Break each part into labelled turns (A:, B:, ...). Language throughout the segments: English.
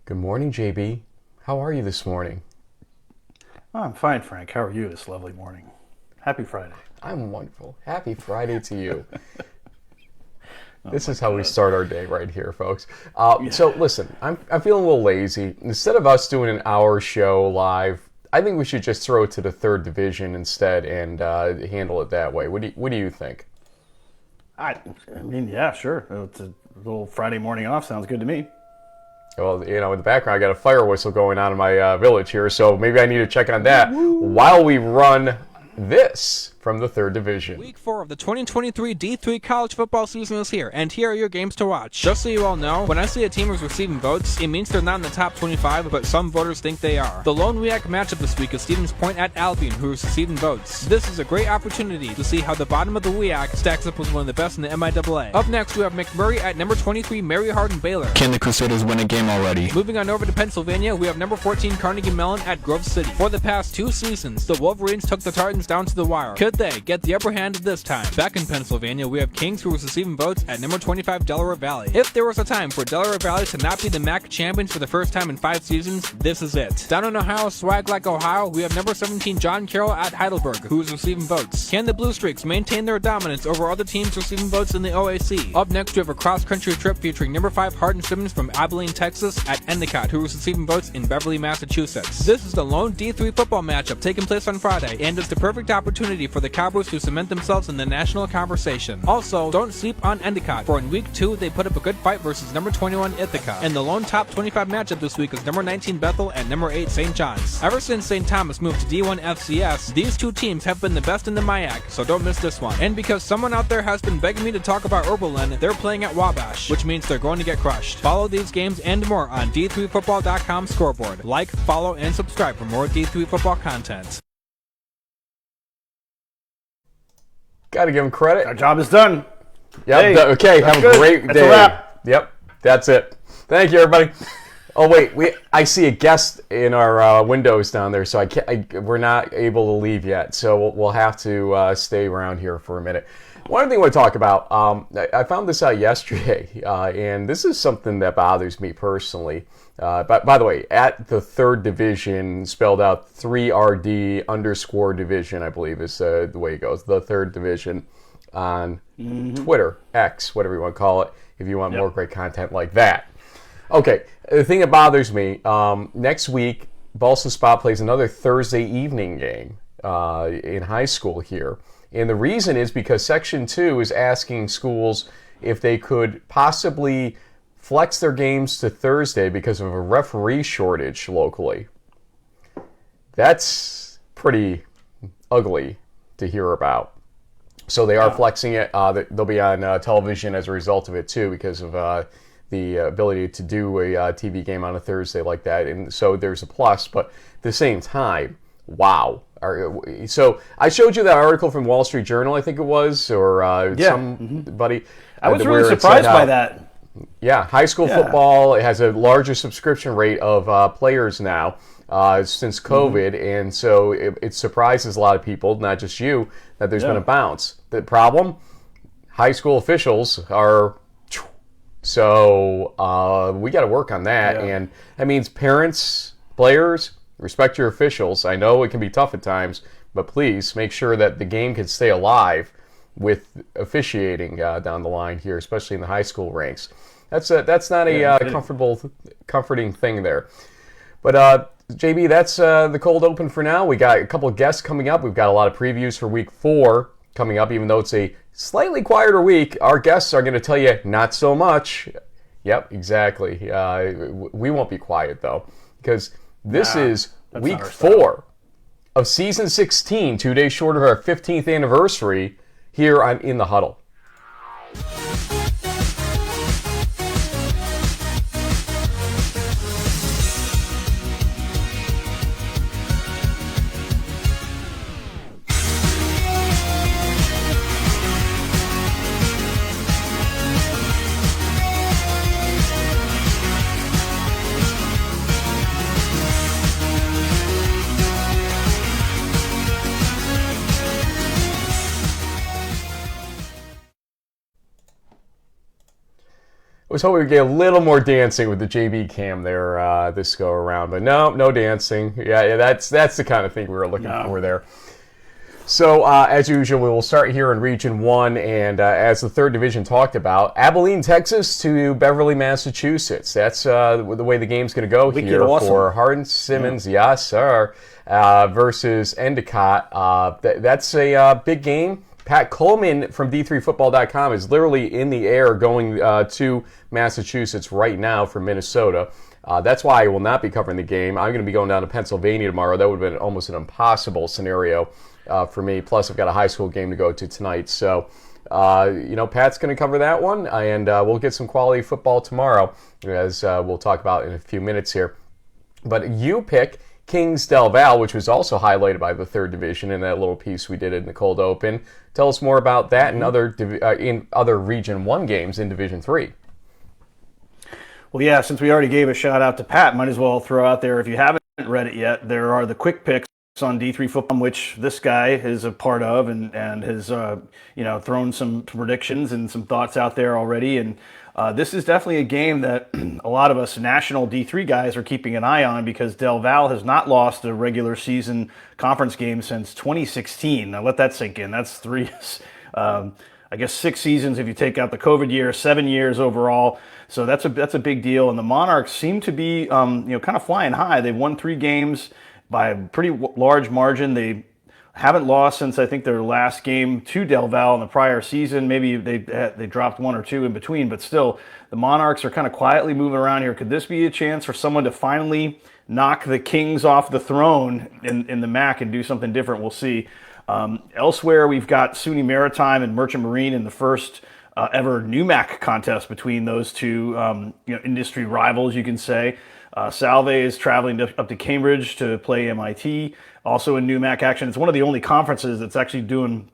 A: Good morning, JB. How are you this morning?
B: Oh, I'm fine, Frank. How are you this lovely morning? Happy Friday.
A: I'm wonderful. Happy Friday to you.
B: Oh
A: This
B: my
A: is how we
B: God.
A: start our day right here, folks. So listen, I'm feeling a little lazy. Instead of us doing an hour show live, I think we should just throw it to the third division instead and handle it that way. What do you think?
B: I mean, yeah, sure. It's a little Friday morning off. Sounds good to me.
A: Well, in the background, I got a fire whistle going on in my village here, so maybe I need to check on that while we run this from the third division.
C: Week 4 of the 2023 D3 college football season is here, and here are your games to watch. Just so you all know, when I say a team is receiving votes, it means they're not in the top 25, but some voters think they are. The lone WEAC matchup this week is Stevens Point at Albion, who is receiving votes. This is a great opportunity to see how the bottom of the WEAC stacks up with one of the best in the MIAA. Up next, we have McMurray at number 23, Mary Hardin Baylor.
D: Can the Crusaders win a game already?
C: Moving on over to Pennsylvania, we have number 14, Carnegie Mellon at Grove City. For the past 2 seasons, the Wolverines took the Tartans down to the wire. Could they get the upper hand this time? Back in Pennsylvania, we have Kings, who is receiving votes at number 25, Delaware Valley. If there was a time for Delaware Valley to not be the MAC champions for the first time in 5 seasons, this is it. Down in Ohio, swag like Ohio, we have number 17, John Carroll at Heidelberg, who is receiving votes. Can the Blue Streaks maintain their dominance over other teams receiving votes in the OAC? Up next, we have a cross-country trip featuring number 5, Hardin Simmons from Abilene, Texas at Endicott, who is receiving votes in Beverly, Massachusetts. This is the lone D3 football matchup taking place on Friday, and it's the perfect opportunity for the Cowboys to cement themselves in the national conversation. Also, don't sleep on Endicott, for in week 2 they put up a good fight versus number 21 Ithaca. And the lone top 25 matchup this week is number 19 Bethel and number 8 St. John's. Ever since St. Thomas moved to D1 FCS, these 2 teams have been the best in the MIAC, so don't miss this one. And because someone out there has been begging me to talk about Oberlin, they're playing at Wabash, which means they're going to get crushed. Follow these games and more on D3Football.com scoreboard. Like, follow, and subscribe for more D3 football content.
A: Got to give him credit.
B: Our job is done.
A: Yep.
B: Hey,
A: Okay.
B: that's
A: Have
B: good.
A: a great
B: That's
A: day.
B: a wrap.
A: Yep. That's it. Thank you, everybody. Oh wait, I see a guest in our windows down there, so we're not able to leave yet. So we'll have to stay around here for a minute. One thing I want to talk about. I found this out yesterday, and this is something that bothers me personally. But by the way, at the third division, spelled out 3RD_division, I believe is the way it goes. The third division on Twitter, X, whatever you want to call it, if you want more great content like that. Okay, the thing that bothers me, next week, Ballston Spa plays another Thursday evening game in high school here. And the reason is because Section 2 is asking schools if they could possibly flex their games to Thursday because of a referee shortage locally. That's pretty ugly to hear about. So they are flexing it. They'll be on television as a result of it too, because of the ability to do a TV game on a Thursday like that. And so there's a plus, but at the same time, wow. So I showed you that article from Wall Street Journal, I think it was, or somebody.
B: I was really surprised by that.
A: Yeah, high school football, it has a larger subscription rate of players now since COVID, and so it surprises a lot of people, not just you, that there's been a bounce. The problem, high school officials are, so we got to work on that, and that means parents, players, respect your officials. I know it can be tough at times, but please make sure that the game can stay alive with officiating down the line here, especially in the high school ranks. That's not a comforting thing there. But JB, that's the cold open for now. We got a couple of guests coming up. We've got a lot of previews for week 4 coming up, even though it's a slightly quieter week. Our guests are going to tell you not so much. Yep, exactly. We won't be quiet though, because this is week 4 of season 16, 2 days short of our 15th anniversary here on In the Huddle. was hoping we'd get a little more dancing with the JB cam there this go around, but no dancing. Yeah, that's the kind of thing we were looking for there. So, as usual, we will start here in Region 1, and as the third division talked about, Abilene, Texas to Beverly, Massachusetts. That's the way the game's going to go here for Hardin-Simmons, yes, sir, versus Endicott. That's a big game. Pat Coleman from D3Football.com is literally in the air going to Massachusetts right now from Minnesota. That's why I will not be covering the game. I'm going to be going down to Pennsylvania tomorrow. That would have been almost an impossible scenario for me. Plus, I've got a high school game to go to tonight. So, Pat's going to cover that one, and we'll get some quality football tomorrow, as we'll talk about in a few minutes here. But you pick Kings Del Val, which was also highlighted by the third division in that little piece we did in the cold open. Tell us more about that and other Region 1 games in Division 3.
B: Well, yeah, since we already gave a shout out to Pat, might as well throw out there, if you haven't read it yet, there are the quick picks on D3 Football, which this guy is a part of, and has thrown some predictions and some thoughts out there already. And this is definitely a game that a lot of us national D3 guys are keeping an eye on, because Del Val has not lost a regular season conference game since 2016. Now let that sink in. That's 6 seasons if you take out the COVID year, 7 years overall. So that's a big deal. And the Monarchs seem to be kind of flying high. They've won 3 games by a pretty large margin. They haven't lost since, I think, their last game to Del Val in the prior season. Maybe they dropped 1 or 2 in between, but still, the Monarchs are kind of quietly moving around here. Could this be a chance for someone to finally knock the Kings off the throne in the MAC and do something different? We'll see. Elsewhere, we've got SUNY Maritime and Merchant Marine in the first ever NUMAC contest between those two industry rivals, you can say. Salve is traveling up to Cambridge to play MIT, also in NUMAC action. It's one of the only conferences that's actually doing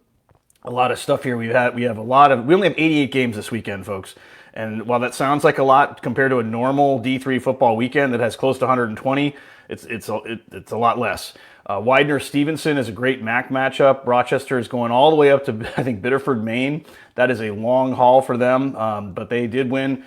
B: a lot of stuff here. We only have 88 games this weekend, folks. And while that sounds like a lot compared to a normal D3 football weekend that has close to 120, it's a lot less. Widener-Stevenson is a great MAC matchup. Rochester is going all the way up to, I think, Biddeford, Maine. That is a long haul for them, but they did win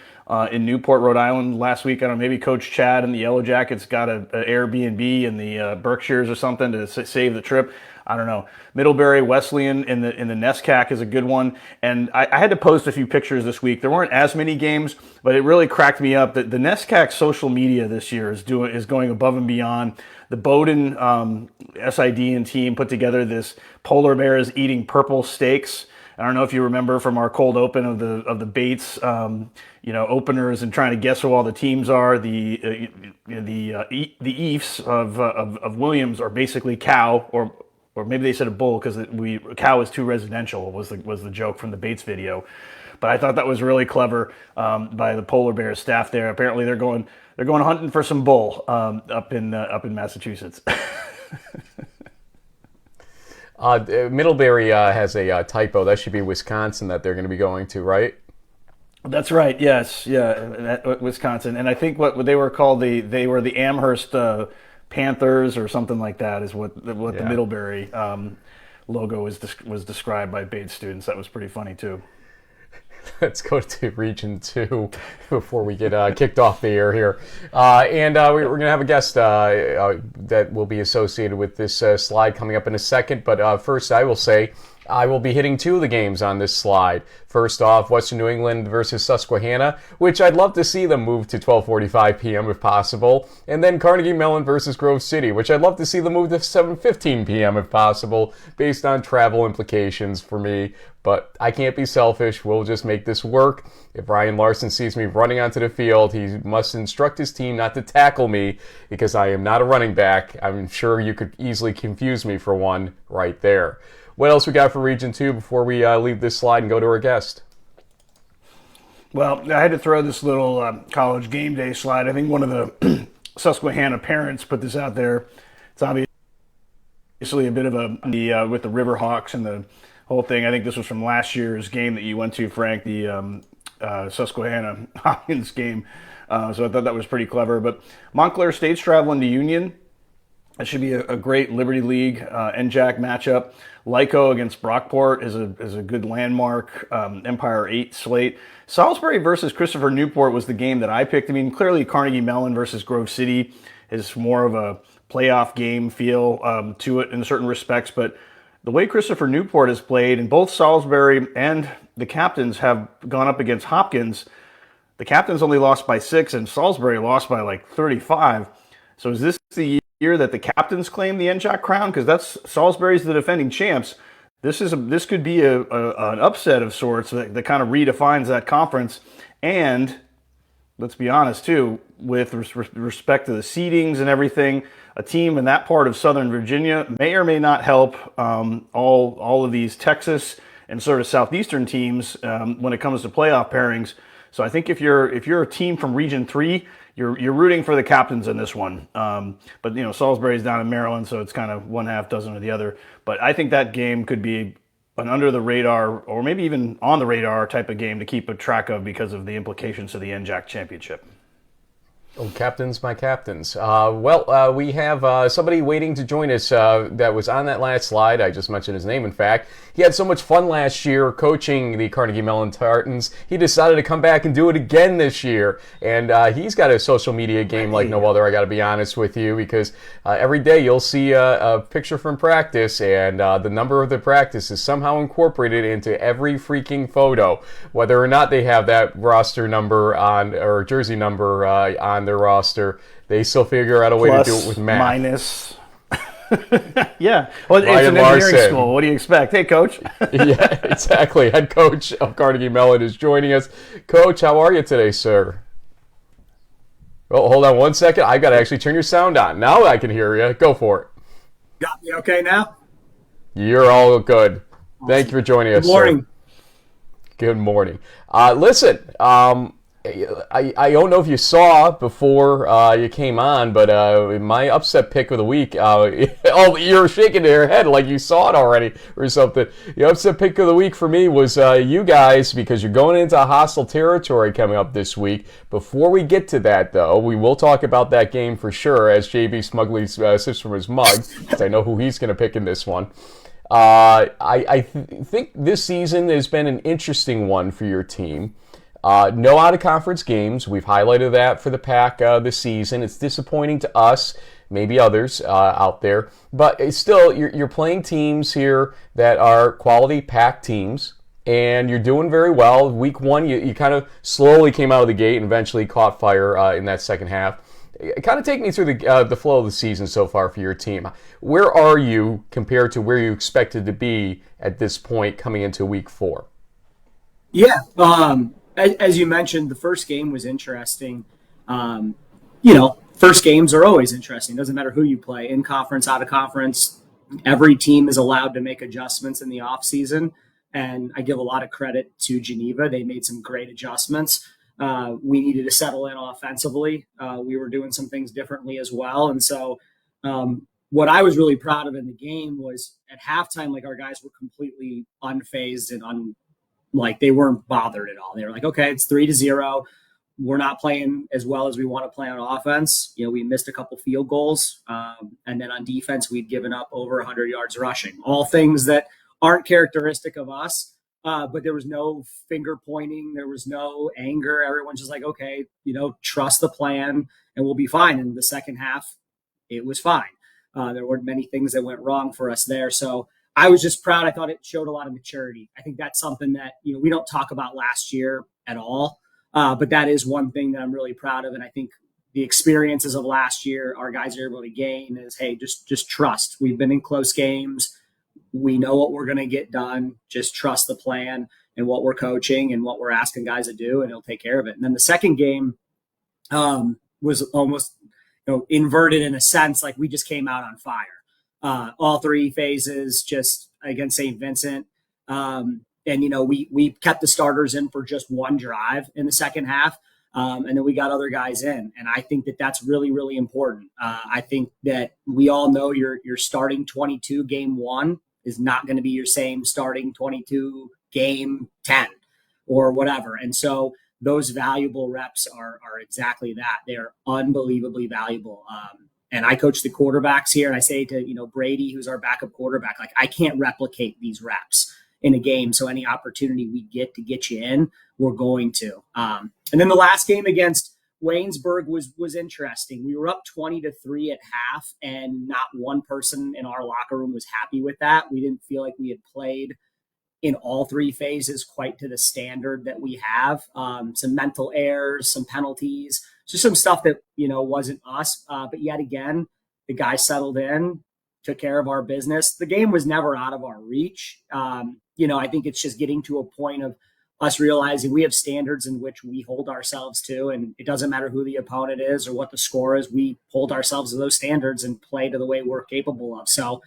B: in Newport, Rhode Island last week. I don't know, maybe Coach Chad and the Yellow Jackets got an Airbnb in the Berkshires or something to save the trip. I don't know. Middlebury Wesleyan in the NESCAC is a good one. And I had to post a few pictures this week. There weren't as many games, but it really cracked me up that the NESCAC social media this year is going above and beyond. The Bowdoin SID and team put together this polar bears eating purple steaks. I don't know if you remember from our cold open of the Bates openers and trying to guess who all the teams are. The Eefs of Williams are basically cow, or maybe they said a bull because cow is too residential was the joke from the Bates video. But I thought that was really clever by the Polar Bears staff there. Apparently they're going hunting for some bull up in Massachusetts.
A: Middlebury has a typo. That should be Wisconsin that they're going to be going to, right?
B: That's right. Yes, yeah, Wisconsin. And I think what they were called they were the Amherst Panthers or something like that is what the Middlebury logo was described by Bates students. That was pretty funny too.
A: Let's go to Region 2 before we get kicked off the air here. And we're going to have a guest that will be associated with this slide coming up in a second. But first, I will say I will be hitting 2 of the games on this slide. First off, Western New England versus Susquehanna, which I'd love to see them move to 12:45 p.m. if possible. And then Carnegie Mellon versus Grove City, which I'd love to see them move to 7:15 p.m. if possible, based on travel implications for me. But I can't be selfish. We'll just make this work. If Ryan Larsen sees me running onto the field, he must instruct his team not to tackle me because I am not a running back. I'm sure you could easily confuse me for one right there. What else we got for Region 2 before we leave this slide and go to our guest?
B: Well, I had to throw this little college game day slide. I think one of the Susquehanna parents put this out there. It's obviously a bit of with the Riverhawks and the whole thing. I think this was from last year's game that you went to, Frank, the Susquehanna Hopkins game. So I thought that was pretty clever. But Montclair State's traveling to Union. That should be a great Liberty League NJAC matchup. Lyco against Brockport is a good landmark Empire 8 slate. Salisbury versus Christopher Newport was the game that I picked. I mean, clearly Carnegie Mellon versus Grove City is more of a playoff game feel to it in certain respects, but the way Christopher Newport has played, and both Salisbury and the captains have gone up against Hopkins. The captains only lost by 6, and Salisbury lost by like 35. So is this the year that the captains claim the NJAC crown? Because that's Salisbury's the defending champs. This could be an upset of sorts that kind of redefines that conference. And let's be honest too, with respect to the seedings and everything, a team in that part of Southern Virginia may or may not help all of these Texas and sort of southeastern teams when it comes to playoff pairings. So I think if you're a team from Region 3, you're rooting for the captains in this one. But Salisbury's down in Maryland, so it's kind of one half dozen of the other. But I think that game could be an under the radar or maybe even on the radar type of game to keep a track of because of the implications of the NJAC championship.
A: Oh, captains, my captains. We have somebody waiting to join us that was on that last slide. I just mentioned his name, in fact. He had so much fun last year coaching the Carnegie Mellon Tartans. He decided to come back and do it again this year. And he's got a social media game like no other, I got to be honest with you, because every day you'll see a picture from practice, and the number of the practice is somehow incorporated into every freaking photo, whether or not they have that roster number on or jersey number on their roster. They still figure out a way
B: Plus,
A: to do it with math.
B: Minus. Yeah. Well, it's
A: Ryan
B: an engineering
A: Larsen.
B: school. What do you expect? Hey, Coach.
A: Yeah, exactly. Head coach of Carnegie Mellon is joining us. Coach, how are you today, sir? Oh, hold on one second. I got to actually turn your sound on. Now I can hear you. Go for it.
E: Got me okay now?
A: You're all good. Awesome. Thank you for joining us,
E: Good morning.
A: Sir. Good morning. Listen, I don't know if you saw before you came on, but my upset pick of the week, you're shaking your head like you saw it already or something. The upset pick of the week for me was you guys, because you're going into hostile territory coming up this week. Before we get to that, though, we will talk about that game for sure as JB smugly sips from his mug, because I know who he's going to pick in this one. I think this season has been an interesting one for your team. No out-of-conference games. We've highlighted that for the Pac this season. It's disappointing to us, maybe others out there. But it's still, you're playing teams here that are quality Pac teams, and you're doing very well. Week 1, you kind of slowly came out of the gate and eventually caught fire in that second half. Kind of take me through the flow of the season so far for your team. Where are you compared to where you expected to be at this point coming into week 4?
E: Yeah. As you mentioned, the first game was interesting. First games are always interesting. Doesn't matter who you play, in conference, out of conference. Every team is allowed to make adjustments in the off season, and I give a lot of credit to Geneva. They made some great adjustments. We needed to settle in offensively. We were doing some things differently as well, and so what I was really proud of in the game was at halftime, like our guys were completely unfazed and like they weren't bothered at all. They were like, okay, it's 3-0. We're not playing as well as we want to play on offense. We missed a couple field goals. And then on defense, we'd given up over 100 yards rushing. All things that aren't characteristic of us. But there was no finger pointing. There was no anger. Everyone's just like, okay, trust the plan and we'll be fine. In the second half, it was fine. There weren't many things that went wrong for us there. So I was just proud. I thought it showed a lot of maturity. I think that's something that, we don't talk about last year at all. But that is one thing that I'm really proud of. And I think the experiences of last year, our guys are able to gain is, hey, just trust. We've been in close games. We know what we're going to get done. Just trust the plan and what we're coaching and what we're asking guys to do, and he'll take care of it. And then the second game was almost inverted in a sense, like we just came out on fire. All 3 phases just against St. Vincent. And, we kept the starters in for just one drive in the second half. And then we got other guys in. And I think that that's really, really important. I think that we all know your starting 22 game 1 is not going to be your same starting 22 game 10 or whatever. And so those valuable reps are exactly that. They're unbelievably valuable. And I coach the quarterbacks here, and I say to, Brady, who's our backup quarterback, like, I can't replicate these reps in a game. So any opportunity we get to get you in, we're going to. And then the last game against Waynesburg was interesting. We were up 20-3 at half, and not one person in our locker room was happy with that. We didn't feel like we had played in all three phases quite to the standard that we have. Some mental errors, some penalties, just some stuff that, wasn't us. But yet again, the guys settled in, took care of our business. The game was never out of our reach. I think it's just getting to a point of us realizing we have standards in which we hold ourselves to, and it doesn't matter who the opponent is or what the score is. We hold ourselves to those standards and play to the way we're capable of. So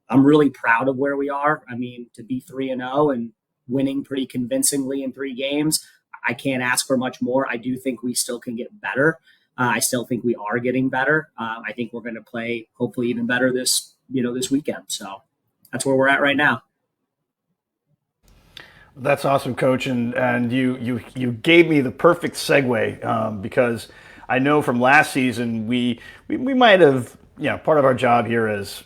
E: I'm really proud of where we are. I mean, to be 3-0 and winning pretty convincingly in 3 games, I can't ask for much more. I do think we still can get better. I still think we are getting better. I think we're going to play hopefully even better this weekend. So that's where we're at right now.
B: That's awesome, Coach, and you gave me the perfect segue because I know from last season we might have, part of our job here as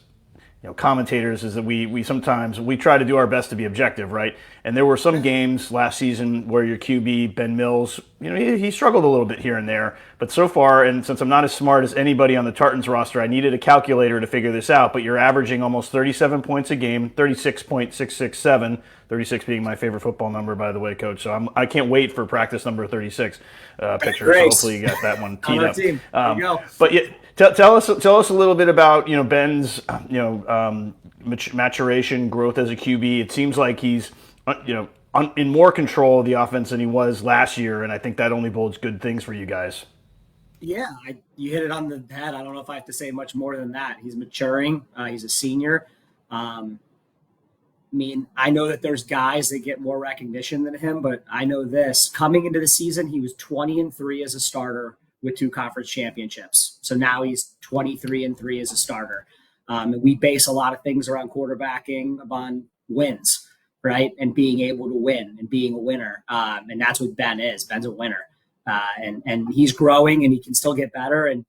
B: commentators is that we sometimes try to do our best to be objective, right? And there were some games last season where your QB, Ben Mills, he struggled a little bit here and there. But so far, and since I'm not as smart as anybody on the Tartans roster, I needed a calculator to figure this out. But you're averaging almost 37 points a game, 36.667, 36 being my favorite football number, by the way, Coach. So I can't wait for practice number 36 picture. So hopefully you got that one teed up.
E: Team. There you go.
B: But yeah, tell us a little bit about Ben's maturation, growth as a QB. It seems like he's in more control of the offense than he was last year, and I think that only bodes good things for you guys.
E: Yeah, you hit it on the head. I don't know if I have to say much more than that. He's maturing. He's a senior. I know that there's guys that get more recognition than him, but I know this. Coming into the season, he was 20-3 as a starter with 2 conference championships. So now he's 23-3 as a starter. And we base a lot of things around quarterbacking upon wins, right? And being able to win and being a winner. And that's what Ben is. Ben's a winner. And he's growing and he can still get better. And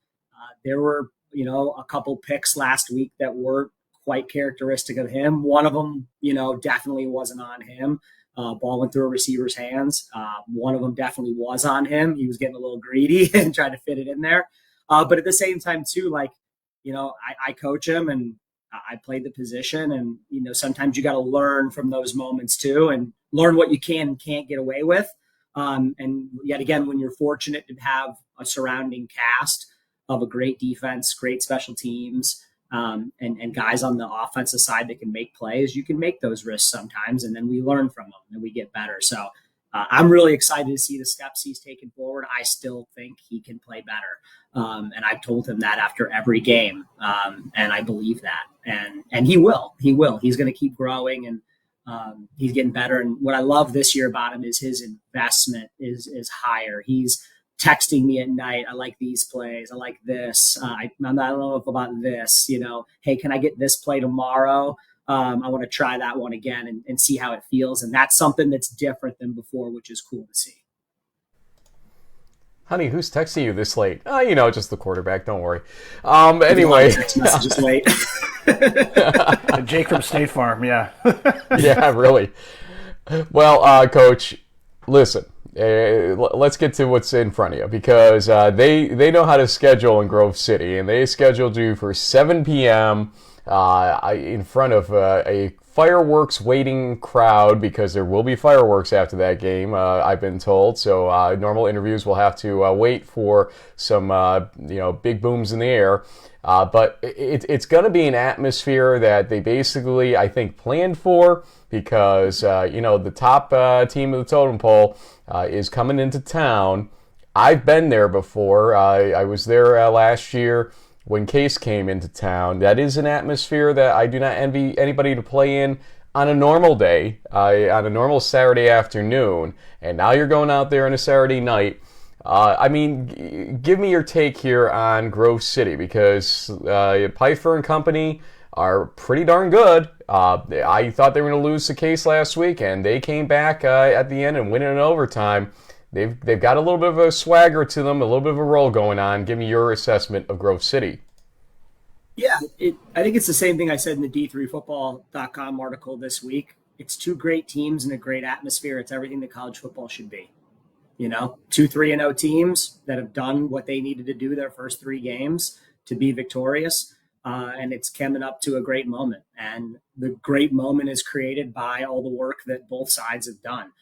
E: there were, a couple picks last week that weren't quite characteristic of him. One of them, definitely wasn't on him. Ball went through a receiver's hands. One of them definitely was on him. He was getting a little greedy and trying to fit it in there. But at the same time too, I coach him and I played the position, and, sometimes you got to learn from those moments too and learn what you can and can't get away with. And yet again, when you're fortunate to have a surrounding cast of a great defense, great special teams, and guys on the offensive side that can make plays, you can make those risks sometimes, and then we learn from them and we get better. So I'm really excited to see the steps he's taken forward. I still think he can play better. And I've told him that after every game. And I believe that. And he will. He's going to keep growing, and he's getting better. And what I love this year about him is his investment is higher. He's texting me at night. I like these plays. I like this. I don't know about this, hey, can I get this play tomorrow? I want to try that one again and see how it feels. And that's something that's different than before, which is cool to see.
A: Honey, who's texting you this late? Just the quarterback. Don't worry. Anyway.
E: Text messages late.
B: Jake from State Farm, yeah.
A: Yeah, really. Well, Coach, listen. Let's get to what's in front of you, because they know how to schedule in Grove City, and they scheduled you for 7 p.m. In front of a fireworks waiting crowd, because there will be fireworks after that game, I've been told. So normal interviews will have to wait for some big booms in the air. But it's going to be an atmosphere that they basically, I think, planned for, because the top team of the totem pole is coming into town. I've been there before. I was there last year when Case came into town. That is an atmosphere that I do not envy anybody to play in on a normal day, on a normal Saturday afternoon. And now you're going out there on a Saturday night. Give me your take here on Grove City, because Pfeiffer and company are pretty darn good. I thought they were going to lose to Case last week, and they came back at the end and win in overtime. They've got a little bit of a swagger to them, a little bit of a roll going on. Give me your assessment of Grove City.
E: Yeah, I think it's the same thing I said in the D3Football.com article this week. It's two great teams and a great atmosphere. It's everything that college football should be. You know, 2-3-0 teams that have done what they needed to do their first three games to be victorious. And it's coming up to a great moment. And the great moment is created by all the work that both sides have done.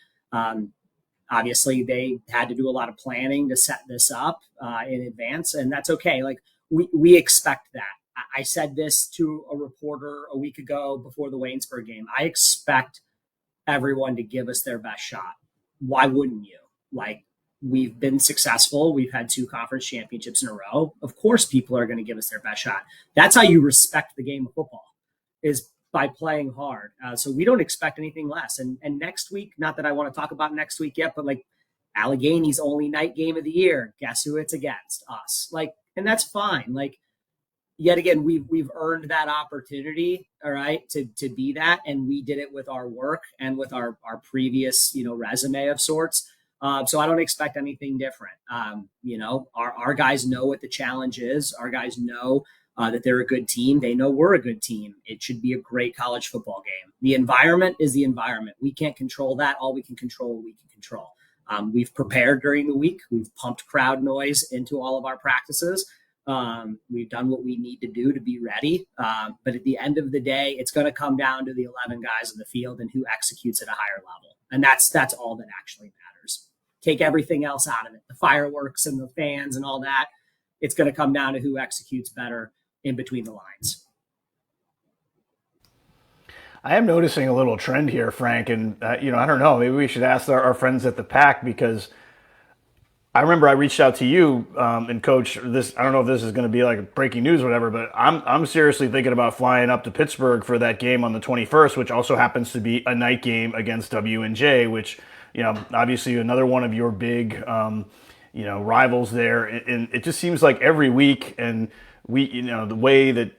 E: Obviously, they had to do a lot of planning to set this up in advance, and that's okay. Like, we expect that. I said this to a reporter a week ago before the Waynesburg game. I expect everyone to give us their best shot. Why wouldn't you? Like, we've been successful. We've had 2 conference championships in a row. Of course, people are going to give us their best shot. That's how you respect the game of football, is by playing hard. So we don't expect anything less. And next week, not that I want to talk about next week yet, but like Allegheny's only night game of the year. Guess who it's against? Us. Like, and that's fine. Like, yet again, we've earned that opportunity, all right, to be that, and we did it with our work and with our previous, resume of sorts. So I don't expect anything different. Our guys know what the challenge is. Our guys know that they're a good team. They know we're a good team. It should be a great college football game. The environment is the environment. We can't control that. All we can control, we can control. We've prepared during the week. We've pumped crowd noise into all of our practices. We've done what we need to do to be ready. But at the end of the day, it's going to come down to the 11 guys in the field and who executes at a higher level. And that's all that actually matters. Take everything else out of it, the fireworks and the fans and all that. It's going to come down to who executes better in between the lines.
B: I am noticing a little trend here, Frank, and I don't know, maybe we should ask our friends at the Pack, because I remember I reached out to you and Coach. This, I don't know if this is going to be like breaking news or whatever, but I'm seriously thinking about flying up to Pittsburgh for that game on the 21st, which also happens to be a night game against W&J, which, obviously another one of your big rivals there. And it just seems like every week, and the way that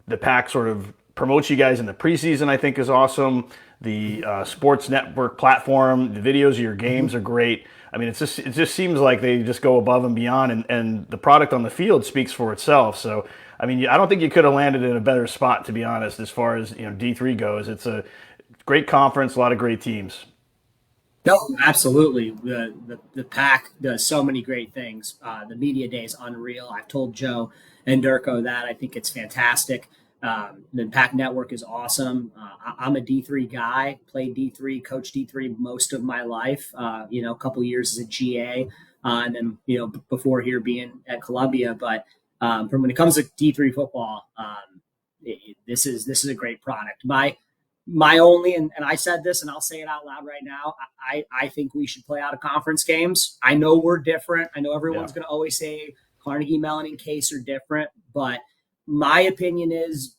B: the Pack sort of promotes you guys in the preseason, I think, is awesome. The sports network platform, the videos of your games are great. I mean, it just seems like they just go above and beyond, and the product on the field speaks for itself. So, I mean, I don't think you could have landed in a better spot, to be honest, as far as D3 goes. It's a great conference, a lot of great teams.
E: No, absolutely. The Pack does so many great things. The media day is unreal. I've told Joe and Durko that. I think it's fantastic. The Pack Network is awesome. I'm a D3 guy, played D3, coached D3 most of my life, a couple years as a GA, and then, before here being at Columbia. But from when it comes to D3 football, this is a great product. My only, and I said this, and I'll say it out loud right now, I think we should play out of conference games. I know we're different. I know everyone's going to always say Carnegie Mellon and Case are different, but my opinion is,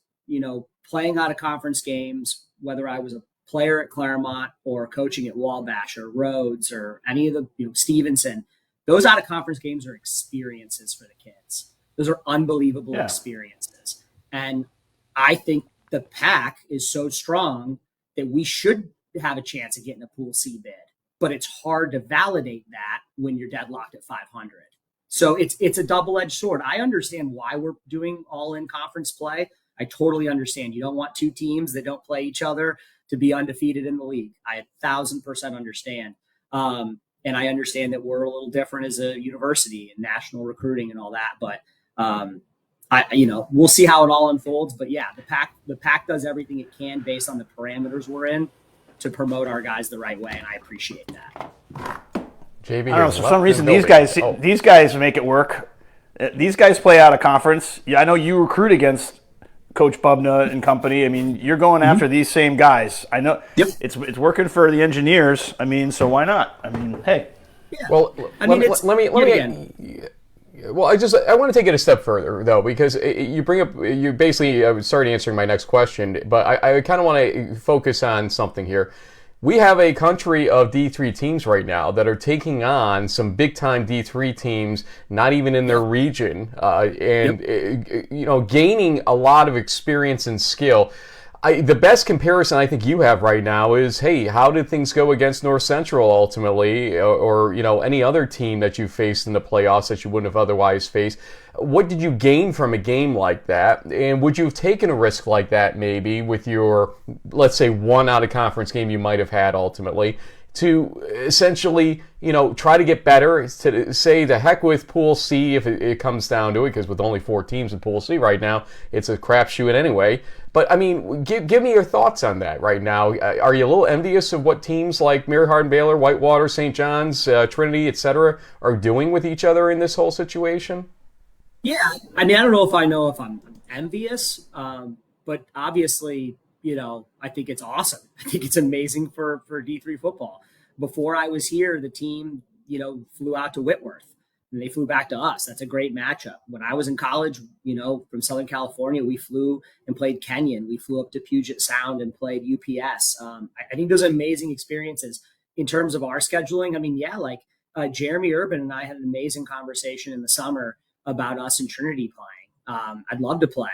E: playing out of conference games, whether I was a player at Claremont or coaching at Wabash or Rhodes or any of the, Stevenson, those out of conference games are experiences for the kids. Those are unbelievable experiences. And I think the Pack is so strong that we should have a chance of getting a Pool C bid, but it's hard to validate that when you're deadlocked at 500. So it's a double-edged sword. I understand why we're doing all-in conference play. I totally understand. You don't want 2 teams that don't play each other to be undefeated in the league. I 1,000% understand. And I understand that we're a little different as a university and national recruiting and all that. But we'll see how it all unfolds. But yeah, the Pack does everything it can based on the parameters we're in to promote our guys the right way, and I appreciate that.
A: JB,
B: I don't know. For some reason, these guys make it work. These guys play out of conference. Yeah, I know you recruit against Coach Bubna and company. I mean, you're going after these same guys. I know. Yep. It's working for the engineers. I mean, so why not? I mean, hey.
E: Yeah.
A: Well, let me. Well, I want to take it a step further, though, because you basically started answering my next question, but I kind of want to focus on something here. We have a country of D3 teams right now that are taking on some big-time D3 teams, not even in their region, gaining a lot of experience and skill. The best comparison I think you have right now is, hey, how did things go against North Central ultimately, or any other team that you faced in the playoffs that you wouldn't have otherwise faced? What did you gain from a game like that? And would you have taken a risk like that maybe with your, let's say, one out of conference game you might have had ultimately, to essentially, try to get better, to say the heck with Pool C if it comes down to it, because with only 4 teams in Pool C right now, it's a crapshoot anyway. But, I mean, give me your thoughts on that right now. Are you a little envious of what teams like Mary Hardin Baylor, Whitewater, St. John's, Trinity, etc. are doing with each other in this whole situation?
E: Yeah, I mean, I don't know if I'm envious, but obviously, I think it's awesome. I think it's amazing for D3 football. Before I was here, the team, flew out to Whitworth and they flew back to us. That's a great matchup. When I was in college, from Southern California, we flew and played Kenyon. We flew up to Puget Sound and played UPS. I think those are amazing experiences in terms of our scheduling. I mean, yeah, like Jeremy Urban and I had an amazing conversation in the summer about us and Trinity playing. I'd love to play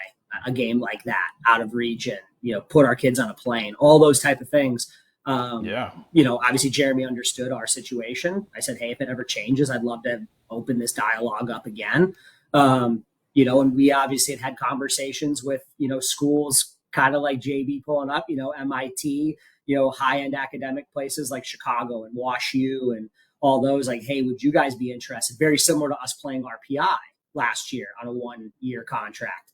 E: a game like that out of region, put our kids on a plane, all those type of things. Obviously Jeremy understood our situation. I said, hey, if it ever changes, I'd love to open this dialogue up again. And we obviously had conversations with, schools kind of like JB pulling up, MIT, high-end academic places like Chicago and WashU and all those, like, hey, would you guys be interested? Very similar to us playing RPI last year on a 1-year contract.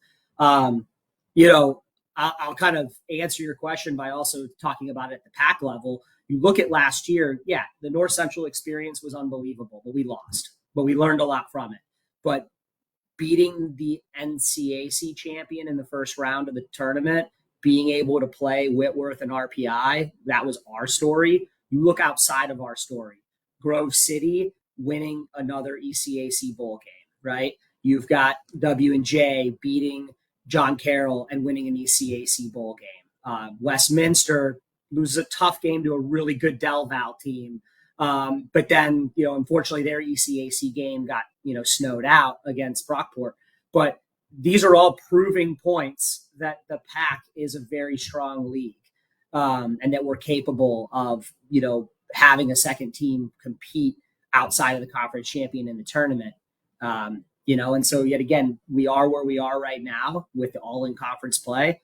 E: I'll kind of answer your question by also talking about it at the PAC level. You look at last year, yeah, the North Central experience was unbelievable, but we lost. But we learned a lot from it. But beating the NCAC champion in the first round of the tournament, being able to play Whitworth and RPI, that was our story. You look outside of our story. Grove City winning another ECAC bowl game, right? You've got W&J beating John Carroll and winning an ECAC bowl game. Westminster loses a tough game to a really good Del Val team. But then, unfortunately their ECAC game got, snowed out against Brockport. But these are all proving points that the PAC is a very strong league, and that we're capable of, having a second team compete outside of the conference champion in the tournament. And so yet again, we are where we are right now with the all-in conference play.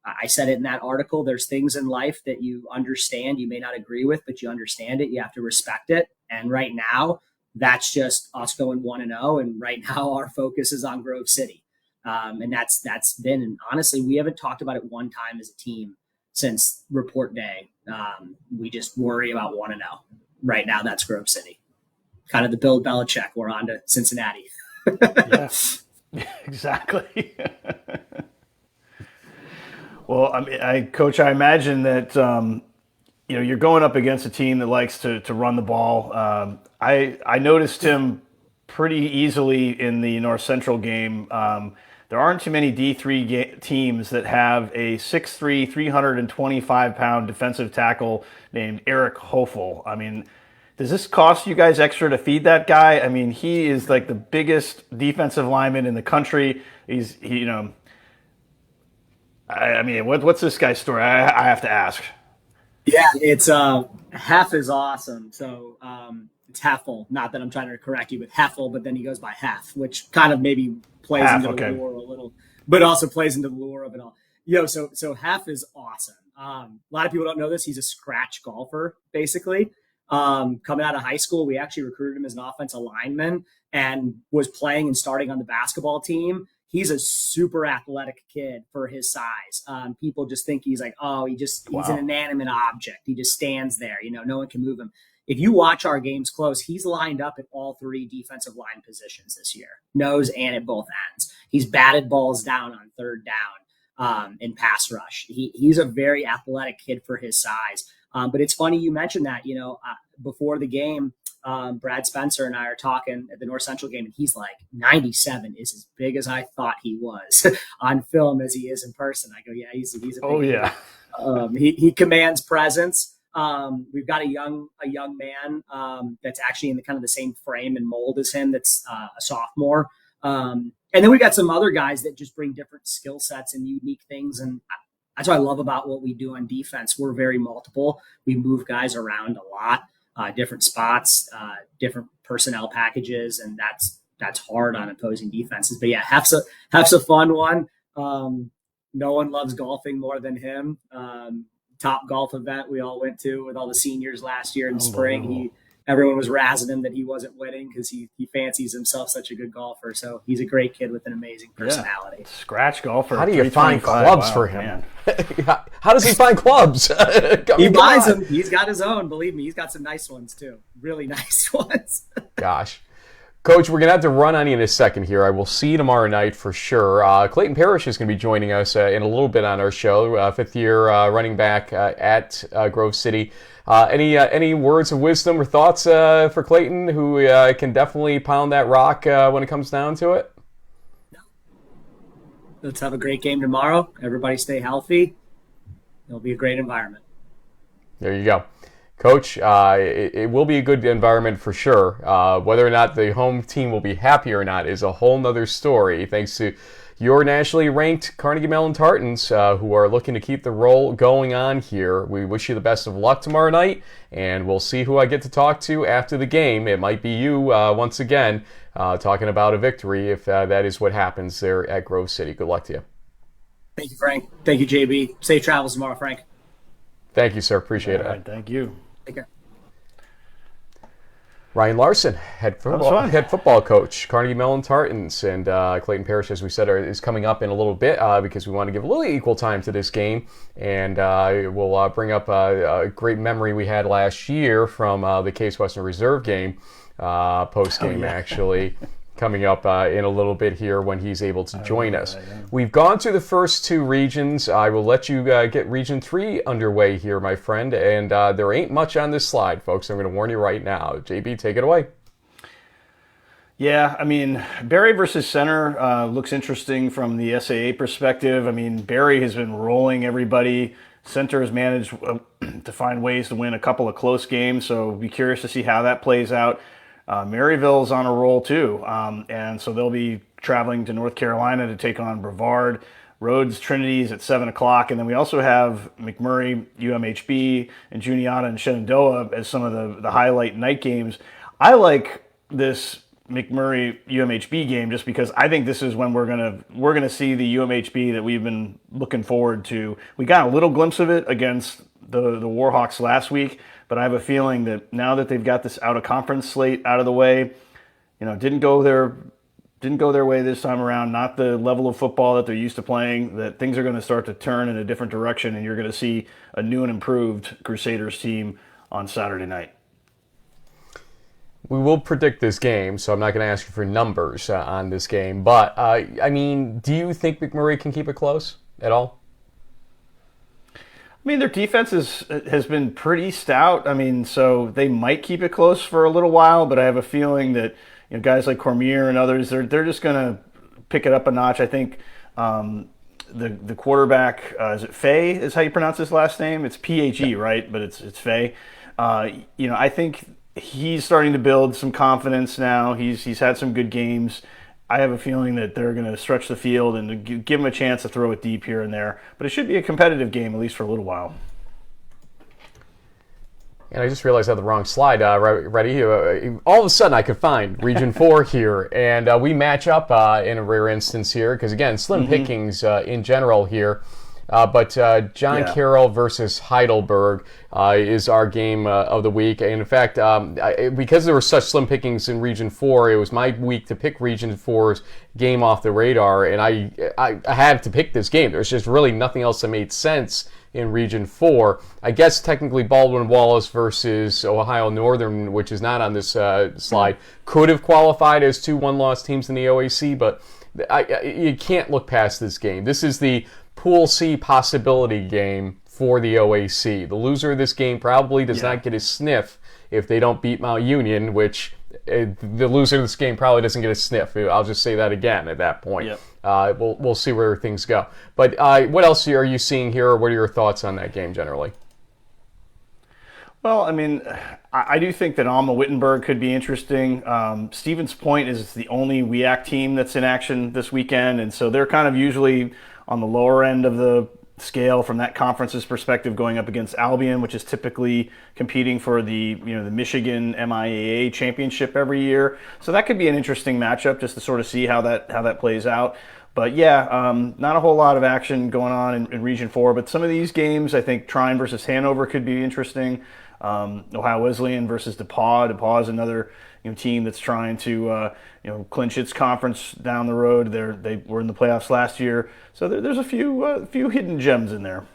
E: I said it in that article. There's things in life that you understand, you may not agree with, but you understand it. You have to respect it. And right now, that's just us going 1-0. And right now, our focus is on Grove City. And that's been, and honestly, we haven't talked about it one time as a team since report day. We just worry about 1-0. Right now, that's Grove City. Kind of the Bill Belichick. We're on to Cincinnati.
B: Yes, exactly. Well, Coach, I imagine that you're going up against a team that likes to run the ball. I noticed him pretty easily in the North Central game. There aren't too many D3 teams that have a 6'3", 325-pound defensive tackle named Eric Hofel. I mean, does this cost you guys extra to feed that guy? I mean, he is like the biggest defensive lineman in the country. What's this guy's story? I have to ask.
E: Yeah, it's Hef is awesome. So it's Heffel. Not that I'm trying to correct you with Heffel, but then he goes by Hef, which kind of maybe plays into the lure a little, but also plays into the lure of it all. So Hef is awesome. A lot of people don't know this. He's a scratch golfer, basically. Coming out of high school, we actually recruited him as an offensive lineman and was playing and starting on the basketball team. He's a super athletic kid for his size. People just think he's like, he's an inanimate object. He just stands there. No one can move him. If you watch our games close, he's lined up at all 3 defensive line positions this year, nose and at both ends. He's batted balls down on third down in pass rush. He's a very athletic kid for his size. But it's funny you mentioned that, before the game, Brad Spencer and I are talking at the North Central game, and he's like, 97 is as big as I thought he was on film as he is in person. I go, yeah, he's a big kid. He commands presence. We've got a young man that's actually in the kind of the same frame and mold as him. That's a sophomore. And then we got some other guys that just bring different skill sets and unique things. And that's what I love about what we do on defense. We're very multiple. We move guys around a lot, different spots, different personnel packages, and that's hard on opposing defenses. But yeah, Hef's a fun one. No one loves golfing more than him. Top golf event we all went to with all the seniors last year in spring. Everyone was razzing him that he wasn't winning because he fancies himself such a good golfer. So he's a great kid with an amazing personality.
B: Yeah. Scratch golfer.
A: How do you find clubs for him? How does he find clubs?
E: He buys them. He's got his own. Believe me, he's got some nice ones too. Really nice ones. Gosh.
A: Coach, we're going to have to run on you in a second here. I will see you tomorrow night for sure. Clayton Parrish is going to be joining us in a little bit on our show, fifth-year running back at Grove City. Any words of wisdom or thoughts for Clayton, who can definitely pound that rock when it comes down to it?
E: Let's have a great game tomorrow. Everybody stay healthy. It'll be a great environment.
A: There you go. Coach, it will be a good environment for sure. Whether or not the home team will be happy or not is a whole nother story, thanks to your nationally ranked Carnegie Mellon Tartans, who are looking to keep the roll going on here. We wish you the best of luck tomorrow night, and we'll see who I get to talk to after the game. It might be you once again, talking about a victory if that is what happens there at Grove City. Good luck to you.
E: Thank you, Frank. Thank you, JB. Safe travels tomorrow, Frank.
A: Thank you, sir. Appreciate it.
B: All right, thank you.
E: Take care.
A: Ryan Larsen, head football coach, Carnegie Mellon Tartans, and Clayton Parrish, as we said, is coming up in a little bit because we want to give a little equal time to this game, and we'll bring up a great memory we had last year from the Case Western Reserve game, post-game actually, coming up in a little bit here when he's able to join us. We've gone through the first two regions. I will let you get Region 3 underway here, my friend, and there ain't much on this slide, folks. I'm going to warn you right now. JB, take it away.
B: Yeah, I mean, Barry versus Center looks interesting from the SAA perspective. I mean, Barry has been rolling everybody. Center has managed to find ways to win a couple of close games, so be curious to see how that plays out. Maryville's on a roll too, and so they'll be traveling to North Carolina to take on Brevard. Rhodes Trinity's at 7 o'clock, and then we also have McMurray, UMHB, and Juniata and Shenandoah as some of the highlight night games. I like this McMurray UMHB game just because I think this is when we're gonna see the UMHB that we've been looking forward to. We got a little glimpse of it against the Warhawks last week, but I have a feeling that now that they've got this out of conference slate out of the way, didn't go their way this time around, not the level of football that they're used to playing, that things are going to start to turn in a different direction, and you're going to see a new and improved Crusaders team on Saturday night.
A: We will predict this game, so I'm not going to ask you for numbers on this game, but I mean, do you think McMurray can keep it close at all?
B: I mean, their defense has been pretty stout. I mean, so they might keep it close for a little while, but I have a feeling that guys like Cormier and others, they're just going to pick it up a notch. I think the quarterback, is it Fay is how you pronounce his last name? It's P-H-E, right? But it's Fay. I think he's starting to build some confidence now. He's had some good games. I have a feeling that they're going to stretch the field and give him a chance to throw it deep here and there. But it should be a competitive game, at least for a little while.
A: And I just realized I had the wrong slide. Ready? All of a sudden, I could find Region 4 here. And we match up in a rare instance here because, again, slim pickings in general here. But John Carroll versus Heidelberg is our game of the week. And in fact, because there were such slim pickings in Region 4, it was my week to pick Region 4's game off the radar. And I had to pick this game. There's just really nothing else that made sense in Region 4. I guess technically Baldwin-Wallace versus Ohio Northern, which is not on this slide, could have qualified as two one-loss teams in the OAC. But you can't look past this game. This is the Pool C possibility game for the OAC. The loser of this game probably does not get a sniff if they don't beat Mount Union, which the loser of this game probably doesn't get a sniff. I'll just say that again at that point. Yep. We'll see where things go. But what else are you seeing here, or what are your thoughts on that game generally?
B: Well, I mean, I do think that Alma Wittenberg could be interesting. Stevens Point is the only WEAC team that's in action this weekend, and so they're kind of usually on the lower end of the scale from that conference's perspective, going up against Albion, which is typically competing for the the Michigan MIAA championship every year. So that could be an interesting matchup just to sort of see how that plays out. But yeah, not a whole lot of action going on in Region 4. But some of these games, I think Trine versus Hanover could be interesting. Ohio Wesleyan versus DePauw. DePauw is another team that's trying to clinch its conference down the road. They were in the playoffs last year, so there's a few hidden gems in there.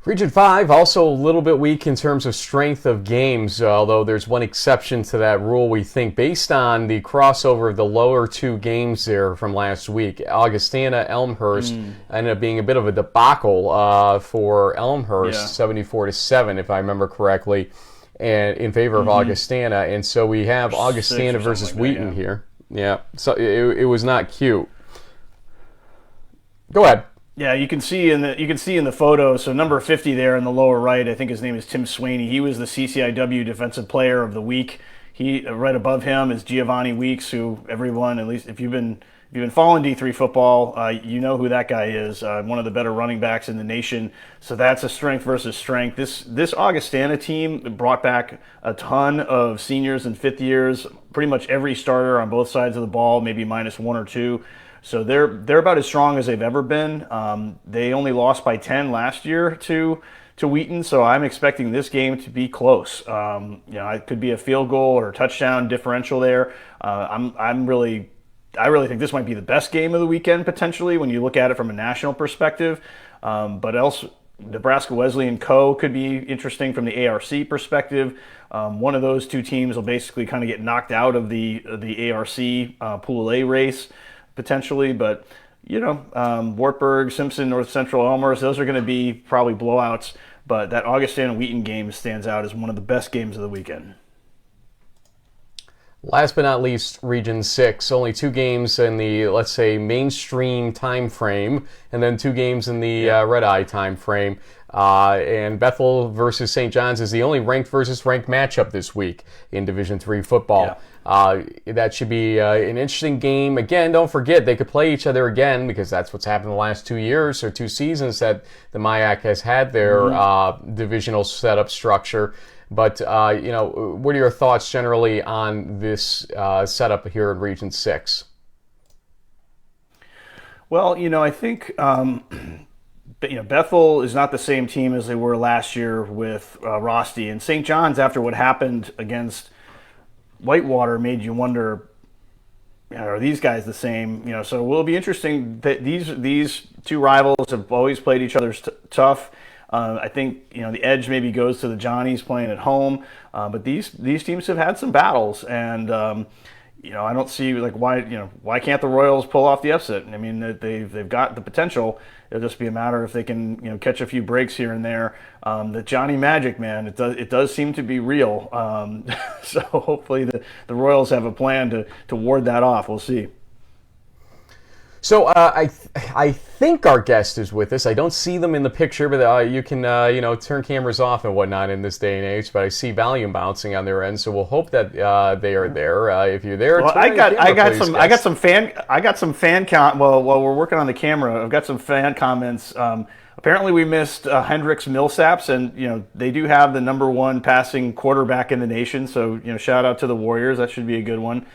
A: Region 5 also a little bit weak in terms of strength of games, although there's one exception to that rule, we think, based on the crossover of the lower two games there from last week. Augustana, Elmhurst ended up being a bit of a debacle for Elmhurst, 74-7, if I remember correctly, and in favor of Augustana. And so we have Augustana versus Wheaton here. Yeah, so it was not cute. Go ahead.
B: Yeah, you can see in the photo. So number 50 there in the lower right, I think his name is Tim Sweeney. He was the CCIW Defensive Player of the Week. He right above him is Giovanni Weeks, who everyone, at least if you've been following D3 football, you know who that guy is. One of the better running backs in the nation. So that's a strength versus strength. This Augustana team brought back a ton of seniors and fifth years. Pretty much every starter on both sides of the ball, maybe minus one or two. So they're about as strong as they've ever been. They only lost by 10 last year to Wheaton, so I'm expecting this game to be close. It could be a field goal or a touchdown differential there. I really think this might be the best game of the weekend potentially when you look at it from a national perspective. But else, Nebraska Wesleyan Co. could be interesting from the ARC perspective. One of those two teams will basically kind of get knocked out of the ARC Pool A race potentially, but Wartburg, Simpson, North Central, Elmhurst, those are going to be probably blowouts, but that Augustana Wheaton game stands out as one of the best games of the weekend.
A: Last but not least, Region 6, only two games in the, let's say, mainstream time frame, and then two games in the red-eye time frame. And Bethel versus St. John's is the only ranked versus ranked matchup this week in Division III football. That should be an interesting game. Again, don't forget, they could play each other again because that's what's happened the last 2 years or two seasons that the MIAC has had their divisional setup structure. But, what are your thoughts generally on this setup here in Region 6?
B: Well, I think Bethel is not the same team as they were last year with Rosti. And St. John's, after what happened against Whitewater, made you wonder, are these guys the same? So it will be interesting that these two rivals have always played each other tough. I think the edge maybe goes to the Johnnies playing at home, but these teams have had some battles, and I don't see why can't the Royals pull off the upset? I mean, they've got the potential. It'll just be a matter if they can catch a few breaks here and there. The Johnny Magic, man, it does seem to be real. So hopefully the Royals have a plan to ward that off. We'll see.
A: So I think our guest is with us. I don't see them in the picture, but you can turn cameras off and whatnot in this day and age. But I see volume bouncing on their end, so we'll hope that they are there. If you're there,
B: well, I got some fan comment. Well, while we're working on the camera, I've got some fan comments. Apparently, we missed Hendricks Millsaps, and they do have the number one passing quarterback in the nation. So shout out to the Warriors. That should be a good one.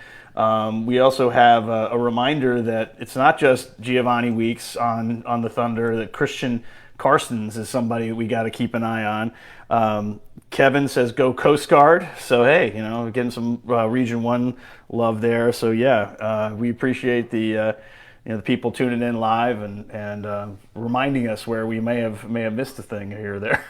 B: We also have a reminder that it's not just Giovanni Weeks on the Thunder, that Christian Carstens is somebody we got to keep an eye on. Kevin says, go Coast Guard. So, hey, getting some Region 1 love there. So, we appreciate the people tuning in live and reminding us where we may have missed a thing here or there.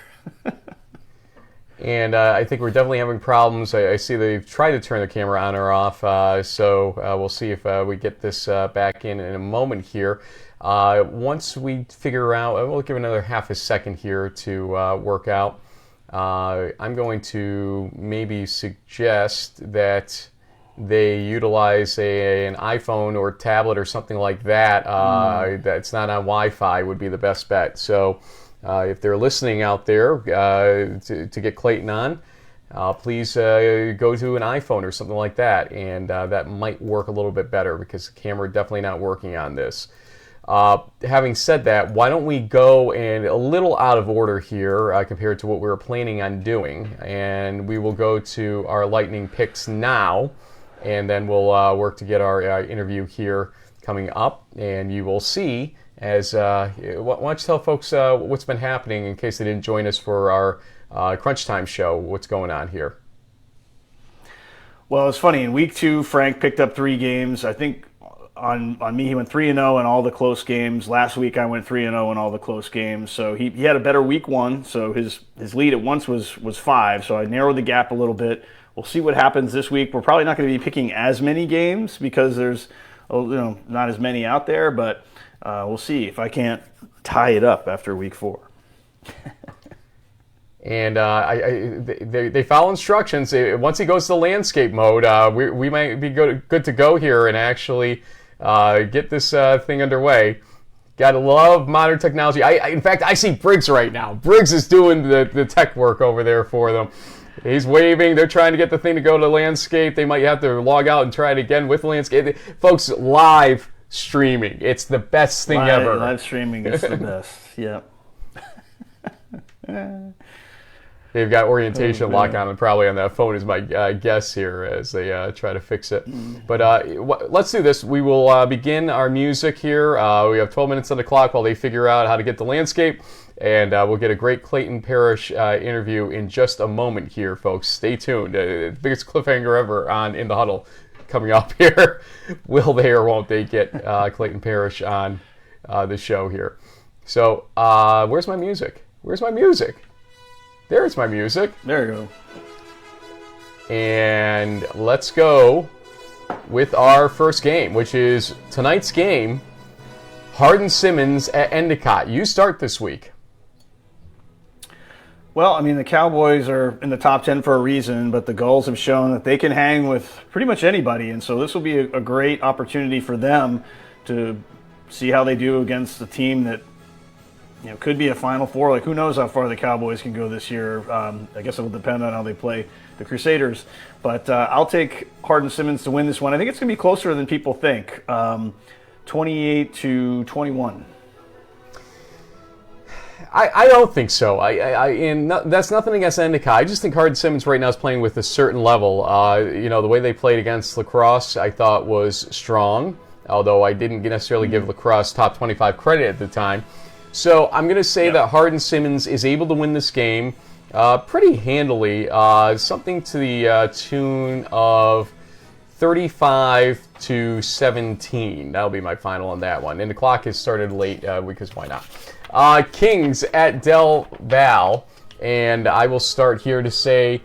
A: And I think we're definitely having problems. I see they've tried to turn the camera on or off, so we'll see if we get this back in a moment here. Once we figure out, we'll give another half a second here to work out. I'm going to maybe suggest that they utilize an iPhone or tablet or something like that that's not on Wi-Fi would be the best bet. So if they're listening out there to get Clayton on, please go to an iPhone or something like that, and that might work a little bit better because the camera definitely not working on this. Having said that, why don't we go in a little out of order here compared to what we were planning on doing, and we will go to our lightning picks now, and then we'll work to get our interview here coming up, and you will see as why don't you tell folks what's been happening in case they didn't join us for our Crunch Time show, what's going on here.
B: Well, it's funny. In week 2, Frank picked up 3 games. I think on me, he went 3-0 in all the close games. Last week, I went 3-0 in all the close games. So he had a better week 1. So his lead at once was 5. So I narrowed the gap a little bit. We'll see what happens this week. We're probably not going to be picking as many games because there's not as many out there. But we'll see if I can't tie it up after week 4.
A: And they follow instructions. Once he goes to landscape mode, we might be good to go here and actually get this thing underway. Gotta love modern technology. In fact, I see Briggs right now. Briggs is doing the tech work over there for them. He's waving. They're trying to get the thing to go to landscape. They might have to log out and try it again with landscape. Folks, live streaming. It's the best thing ever.
B: Live streaming is the best. Yep.
A: They've got orientation lock on and probably on that phone is my guess here as they try to fix it. But let's do this. We will begin our music here. We have 12 minutes on the clock while they figure out how to get the landscape. And we'll get a great Clayton Parrish interview in just a moment here, folks. Stay tuned. Biggest cliffhanger ever on In the Huddle coming up here. Will they or won't they get Clayton Parrish on the show here? So where's my music? Where's my music? There's my music.
B: There you
A: go. And let's go with our first game, which is tonight's game, Hardin-Simmons at Endicott. You start this week.
B: Well, I mean, the Cowboys are in the top 10 for a reason, but the Gulls have shown that they can hang with pretty much anybody, and so this will be a great opportunity for them to see how they do against a team that could be a Final Four. Like, who knows how far the Cowboys can go this year. I guess it will depend on how they play the Crusaders. But I'll take Hardin-Simmons to win this one. I think it's going to be closer than people think. 28-21.
A: I don't think so. That's nothing against Endicott. I just think Hardin-Simmons right now is playing with a certain level. The way they played against La Crosse, I thought was strong, although I didn't necessarily give La Crosse top 25 credit at the time. So I'm going to say that Hardin-Simmons is able to win this game pretty handily, something to the tune of 35-17. That'll be my final on that one. And the clock has started late because why not? Kings at Del Val, and I will start here to say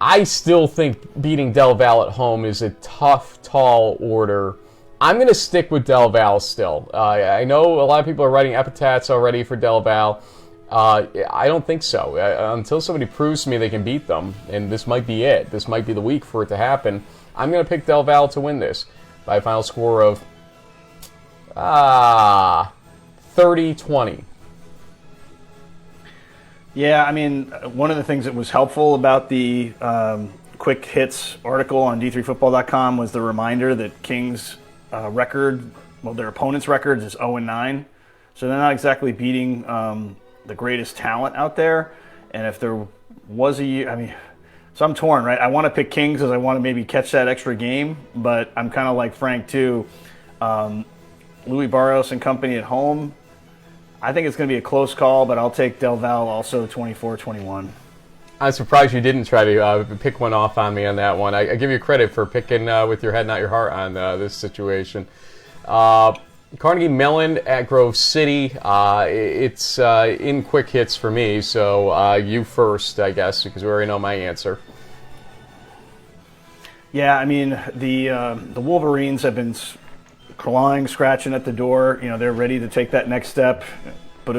A: I still think beating Del Val at home is a tough, tall order. I'm going to stick with Del Val still. I know a lot of people are writing epitaphs already for Del Val. I don't think so. Until somebody proves to me they can beat them, and this might be it. This might be the week for it to happen. I'm going to pick Del Val to win this by a final score of 30-20.
B: Yeah, I mean, one of the things that was helpful about the Quick Hits article on D3Football.com was the reminder that Kings' record, their opponents' records is 0-9. So they're not exactly beating the greatest talent out there. And if there was so I'm torn, right? I want to pick Kings because I want to maybe catch that extra game, but I'm kind of like Frank too. Louis Barrios and company at home, I think it's going to be a close call, but I'll take Del Val also 24-21.
A: I'm surprised you didn't try to pick one off on me on that one. I give you credit for picking with your head, not your heart on this situation. Carnegie Mellon at Grove City. It's in quick hits for me, so you first, I guess, because we already know my answer. Yeah,
B: I mean, the Wolverines have been clawing, scratching at the door. They're ready to take that next step. But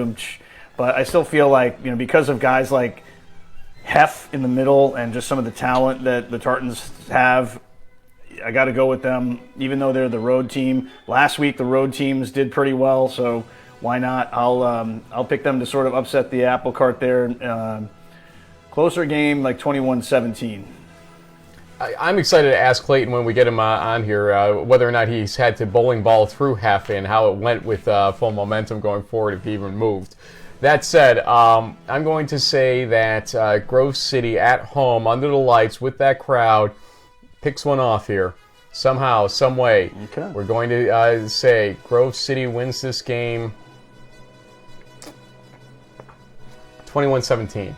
B: I still feel like, because of guys like Hef in the middle and just some of the talent that the Tartans have, I got to go with them, even though they're the road team. Last week, the road teams did pretty well, so why not? I'll pick them to sort of upset the apple cart there. Closer game, like 21-17.
A: I'm excited to ask Clayton when we get him on here whether or not he's had to bowling ball through half in, how it went with full momentum going forward, if he even moved. That said, I'm going to say that Grove City at home, under the lights, with that crowd, picks one off here. Somehow, some way.
B: Okay.
A: We're going to say Grove City wins this game 21-17.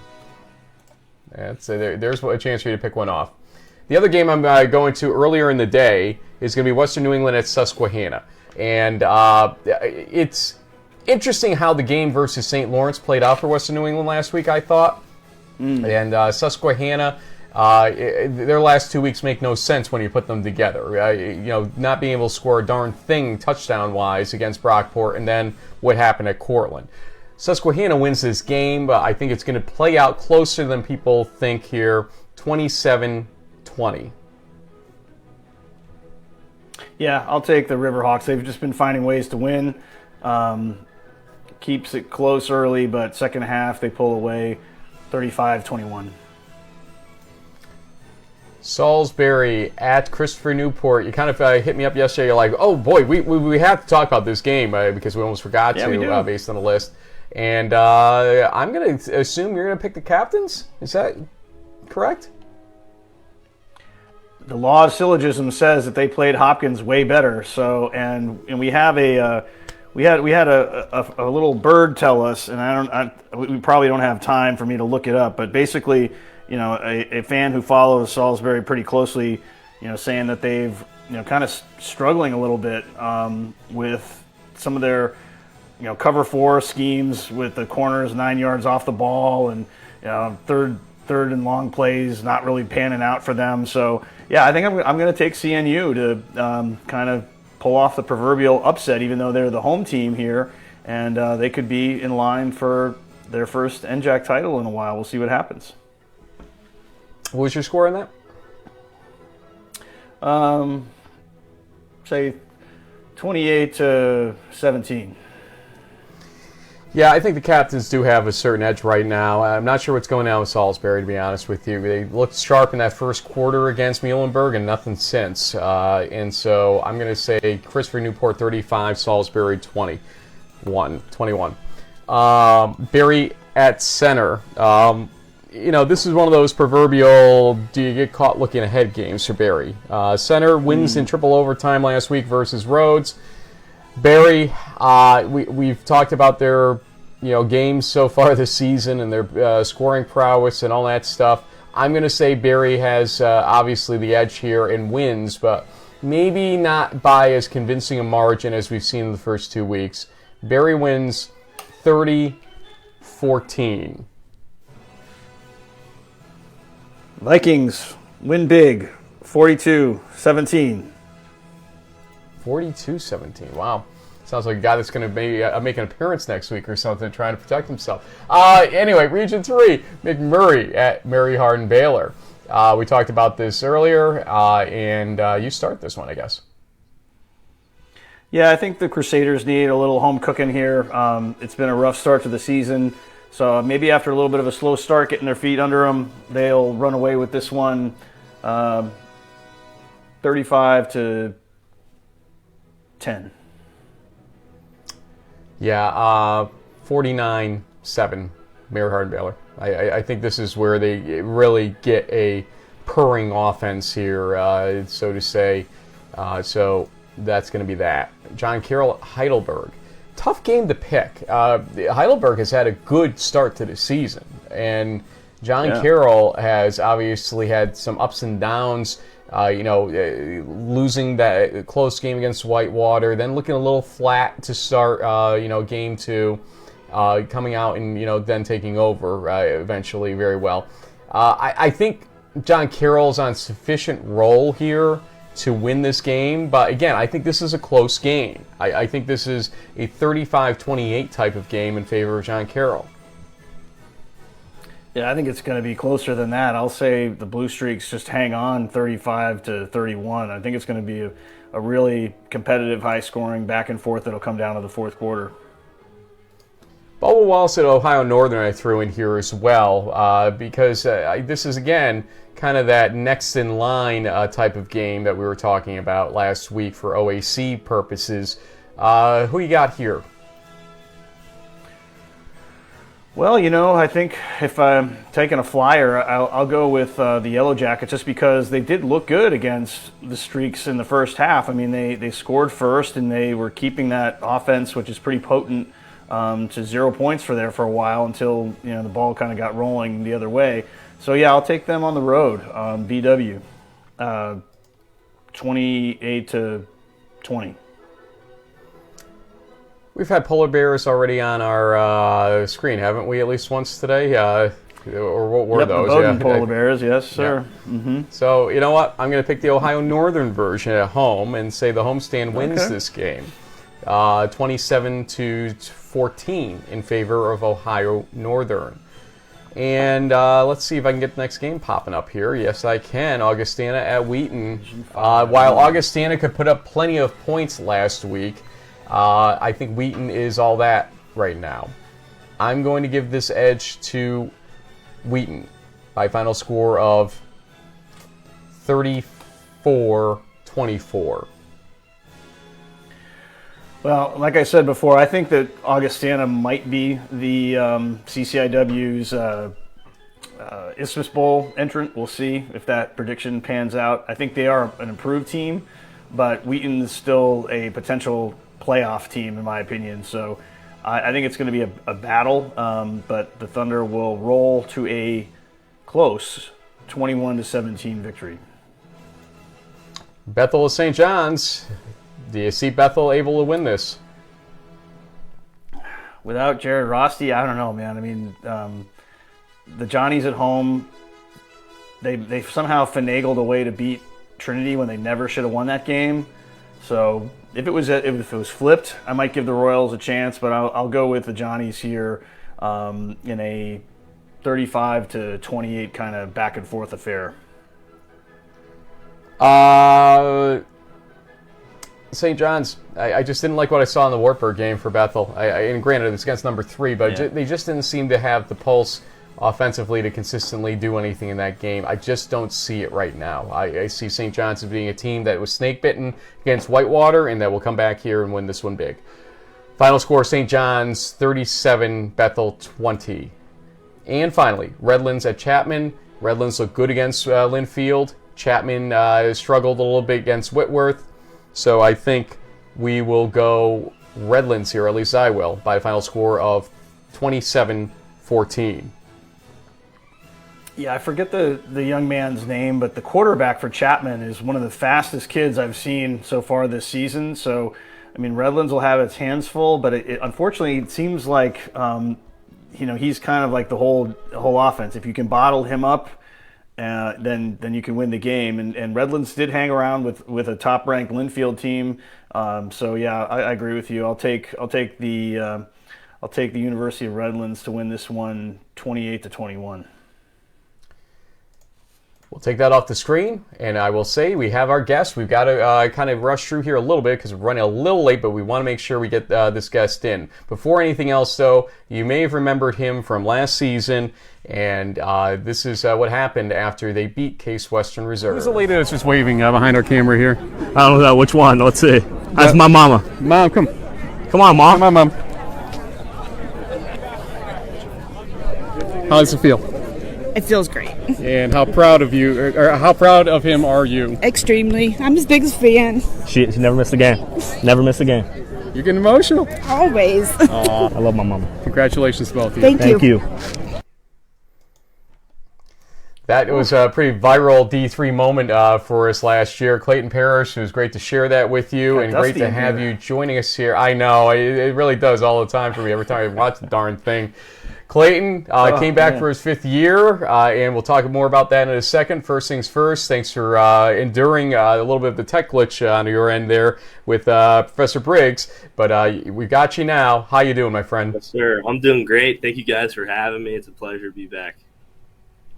A: There's a chance for you to pick one off. The other game I'm going to earlier in the day is going to be Western New England at Susquehanna. And it's interesting how the game versus St. Lawrence played out for Western New England last week, I thought. And Susquehanna, their last 2 weeks make no sense when you put them together. Not being able to score a darn thing touchdown-wise against Brockport, and then what happened at Cortland. Susquehanna wins this game, but I think it's going to play out closer than people think here, 27-20.
B: Yeah, I'll take the Riverhawks. They've just been finding ways to win. Keeps it close early, but second half they pull away 35-21.
A: Salisbury at Christopher Newport. You kind of hit me up yesterday. You're like, oh boy, we have to talk about this game because we almost forgot to based on the list. And I'm going to assume you're going to pick the captains. Is that correct?
B: The law of syllogism says that they played Hopkins way better. So, and we have we had a little bird tell us, and we probably don't have time for me to look it up, but basically, a fan who follows Salisbury pretty closely, saying that they've kind of struggling a little bit with some of their cover 4 schemes with the corners 9 yards off the ball, and third and long plays not really panning out for them. So yeah, I think I'm going to take CNU to kind of pull off the proverbial upset, even though they're the home team here, and they could be in line for their first NJAC title in a while. We'll see what happens.
A: What was your score on that?
B: Say 28-17.
A: Yeah, I think the Captains do have a certain edge right now. I'm not sure what's going on with Salisbury, to be honest with you. They looked sharp in that first quarter against Muhlenberg and nothing since. And so I'm going to say Christopher Newport 35, Salisbury 21. Barry at center. This is one of those proverbial do you get caught looking ahead games for Barry. Center wins in triple overtime last week versus Rhodes. Barry, we've talked about their games so far this season and their scoring prowess and all that stuff. I'm going to say Barry has obviously the edge here and wins, but maybe not by as convincing a margin as we've seen in the first 2 weeks. Barry wins 30-14.
B: Vikings win big, 42-17.
A: 42-17. Wow. Sounds like a guy that's going to be make an appearance next week or something, trying to protect himself. Anyway, Region 3, McMurray at Mary Hardin Baylor. We talked about this earlier, and you start this one, I guess.
B: Yeah, I think the Crusaders need a little home cooking here. It's been a rough start to the season, so maybe after a little bit of a slow start, getting their feet under them, they'll run away with this one 35-10.
A: Yeah, 49-7, Mary Hardin Baylor. I think this is where they really get a purring offense here, so to say. So that's going to be that. John Carroll at Heidelberg. Tough game to pick. Heidelberg has had a good start to the season, and John Carroll has obviously had some ups and downs. Losing that close game against Whitewater, then looking a little flat to start, game 2, coming out and, then taking over eventually very well. I think John Carroll's on sufficient roll here to win this game, but again, I think this is a close game. I think this is a 35-28 type of game in favor of John Carroll.
B: Yeah, I think it's going to be closer than that. I'll say the Blue Streaks just hang on 35-31. I think it's going to be a really competitive, high-scoring back and forth that'll come down to the fourth quarter.
A: Bubba Wallace at Ohio Northern I threw in here as well because this is, again, kind of that next in line type of game that we were talking about last week for OAC purposes. Who you got here?
B: Well, I think if I'm taking a flyer, I'll go with the Yellow Jackets just because they did look good against the Streaks in the first half. I mean, they scored first, and they were keeping that offense, which is pretty potent, to 0 points for a while until the ball kind of got rolling the other way. So yeah, I'll take them on the road. BW, 28-20.
A: We've had polar bears already on our screen, haven't we? At least once today. Or what were those?
B: Bowdoin polar bears, yes, sir. Yeah. Mm-hmm.
A: So you know what? I'm going to pick the Ohio Northern version at home and say the homestand wins this game, 27-14 in favor of Ohio Northern. And let's see if I can get the next game popping up here. Yes, I can. Augustana at Wheaton. While Augustana could put up plenty of points last week, I think Wheaton is all that right now. I'm going to give this edge to Wheaton by a final score of 34-24.
B: Well, like I said before, I think that Augustana might be the CCIW's Isthmus Bowl entrant. We'll see if that prediction pans out. I think they are an improved team, but Wheaton is still a potential playoff team, in my opinion. So I think it's going to be a battle, but the Thunder will roll to a close 21-17 victory.
A: Bethel of St. John's. Do you see Bethel able to win this?
B: Without Jared Rosti, I don't know, man. I mean, the Johnnies at home, they somehow finagled a way to beat Trinity when they never should have won that game. So if it was flipped, I might give the Royals a chance, but I'll go with the Johnnies here in a 35-28 kind of back and forth affair.
A: St. John's, I just didn't like what I saw in the Wartburg game for Bethel. And granted, it's against number 3, but they just didn't seem to have the pulse offensively to consistently do anything in that game. I just don't see it right now. I see St. John's as being a team that was snake-bitten against Whitewater and that will come back here and win this one big. Final score, St. John's 37, Bethel 20. And finally, Redlands at Chapman. Redlands looked good against Linfield. Chapman struggled a little bit against Whitworth. So I think we will go Redlands here, at least I will, by a final score of 27-14.
B: Yeah, I forget the young man's name, but the quarterback for Chapman is one of the fastest kids I've seen so far this season. So, I mean, Redlands will have its hands full, but unfortunately it seems like he's kind of like the whole offense. If you can bottle him up, then you can win the game. And Redlands did hang around with a top-ranked Linfield team. So yeah, I agree with you. I'll take the University of Redlands to win this one 28-21.
A: We'll take that off the screen, and I will say we have our guest. We've got to kind of rush through here a little bit because we're running a little late, but we want to make sure we get this guest in. Before anything else, though, you may have remembered him from last season, and this is what happened after they beat Case Western Reserve.
F: Who's the lady that's just waving behind our camera here? I don't know which one. Let's see. That's my mama. Mom, come on, Mom. Come on, Mom. How does it feel?
G: It feels great.
F: And how proud of you, or how proud of him are you?
G: Extremely. I'm his biggest fan.
H: She never missed a game. Never missed a game.
F: You're getting emotional.
G: Always.
H: I love my mama.
F: Congratulations to both of you.
G: Thank you.
A: That was a pretty viral D3 moment for us last year. Clayton Parrish, it was great to share that with you, and great to have you joining us here. I know, it really does all the time for me every time I watch the darn thing. Clayton came back for his 5th year, and we'll talk more about that in a second. First things first, thanks for enduring a little bit of the tech glitch on your end there with Professor Briggs. But we got you now. How you doing, my friend?
I: Yes, sir. I'm doing great. Thank you guys for having me. It's a pleasure to be back.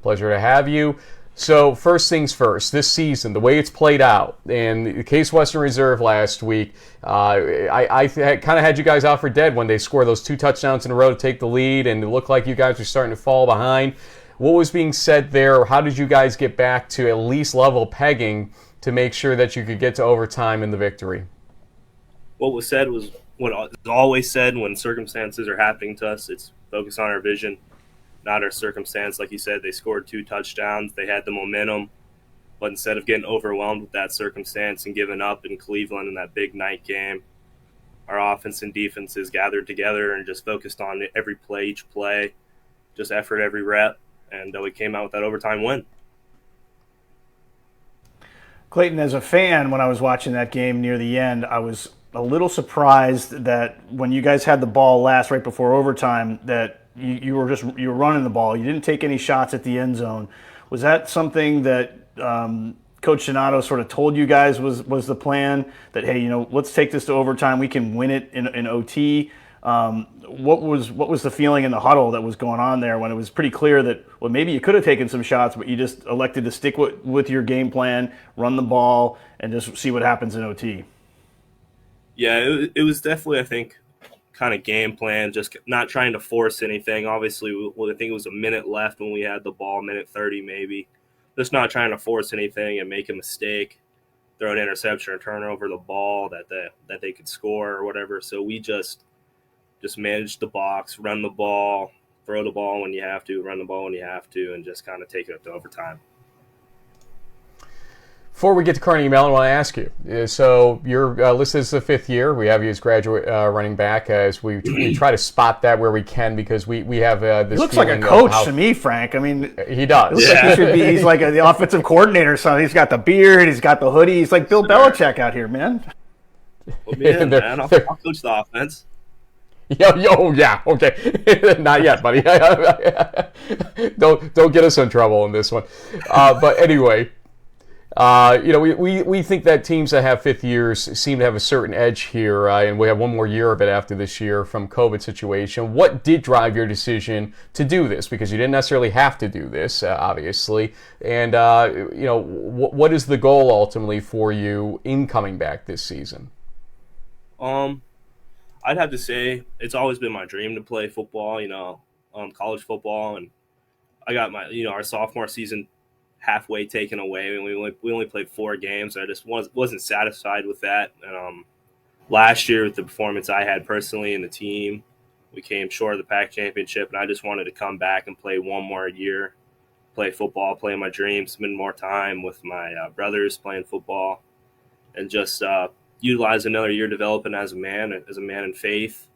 A: Pleasure to have you. So first things first, this season, the way it's played out, and the Case Western Reserve last week, I kind of had you guys out for dead when they scored those 2 touchdowns in a row to take the lead, and it looked like you guys were starting to fall behind. What was being said there, or how did you guys get back to at least level pegging to make sure that you could get to overtime in the victory?
I: What was said was what is always said when circumstances are happening to us. It's focus on our vision, not our circumstance. Like you said, they scored 2 touchdowns. They had the momentum. But instead of getting overwhelmed with that circumstance and giving up in Cleveland in that big night game, our offense and defenses gathered together and just focused on every play, each play, just effort every rep, and we came out with that overtime win.
B: Clayton, as a fan, when I was watching that game near the end, I was a little surprised that when you guys had the ball last right before overtime, that you were running the ball. You didn't take any shots at the end zone. Was that something that Coach Donato sort of told you guys was the plan? That, hey, let's take this to overtime. We can win it in OT. What was the feeling in the huddle that was going on there when it was pretty clear that, well, maybe you could have taken some shots, but you just elected to stick with your game plan, run the ball, and just see what happens in OT?
I: Yeah, it was definitely, I think, kind of game plan, just not trying to force anything. Obviously, I think it was a minute left when we had the ball, minute 30 maybe. Just not trying to force anything and make a mistake, throw an interception or turn over the ball that they could score or whatever. So we just manage the box, run the ball, throw the ball when you have to, run the ball when you have to, and just kind of take it up to overtime.
A: Before we get to Carnegie Mellon, I want to ask you. So you're listed as the 5th year. We have you as graduate running back as we try to spot that where we can because we have this.
B: He looks like a coach to me, Frank. I mean,
A: he does.
B: He looks like he should be. He's like the offensive coordinator or something. He's got the beard. He's got the hoodie. He's like Bill Belichick out here, man.
I: Well, man, I'll coach the offense.
A: Yeah, okay. Not yet, buddy. Don't get us in trouble in this one. But anyway. We think that teams that have 5th years seem to have a certain edge here, and we have one more year of it after this year from COVID situation. What did drive your decision to do this? Because you didn't necessarily have to do this, obviously. And, what is the goal ultimately for you in coming back this season?
I: I'd have to say it's always been my dream to play football, college football. And I got our sophomore season halfway taken away, and we only played 4 games. I just wasn't satisfied with that. And last year, with the performance I had personally in the team, we came short of the PAC championship, and I just wanted to come back and play one more year, play football, play my dreams, spend more time with my brothers playing football, and just utilize another year developing as a man in faith.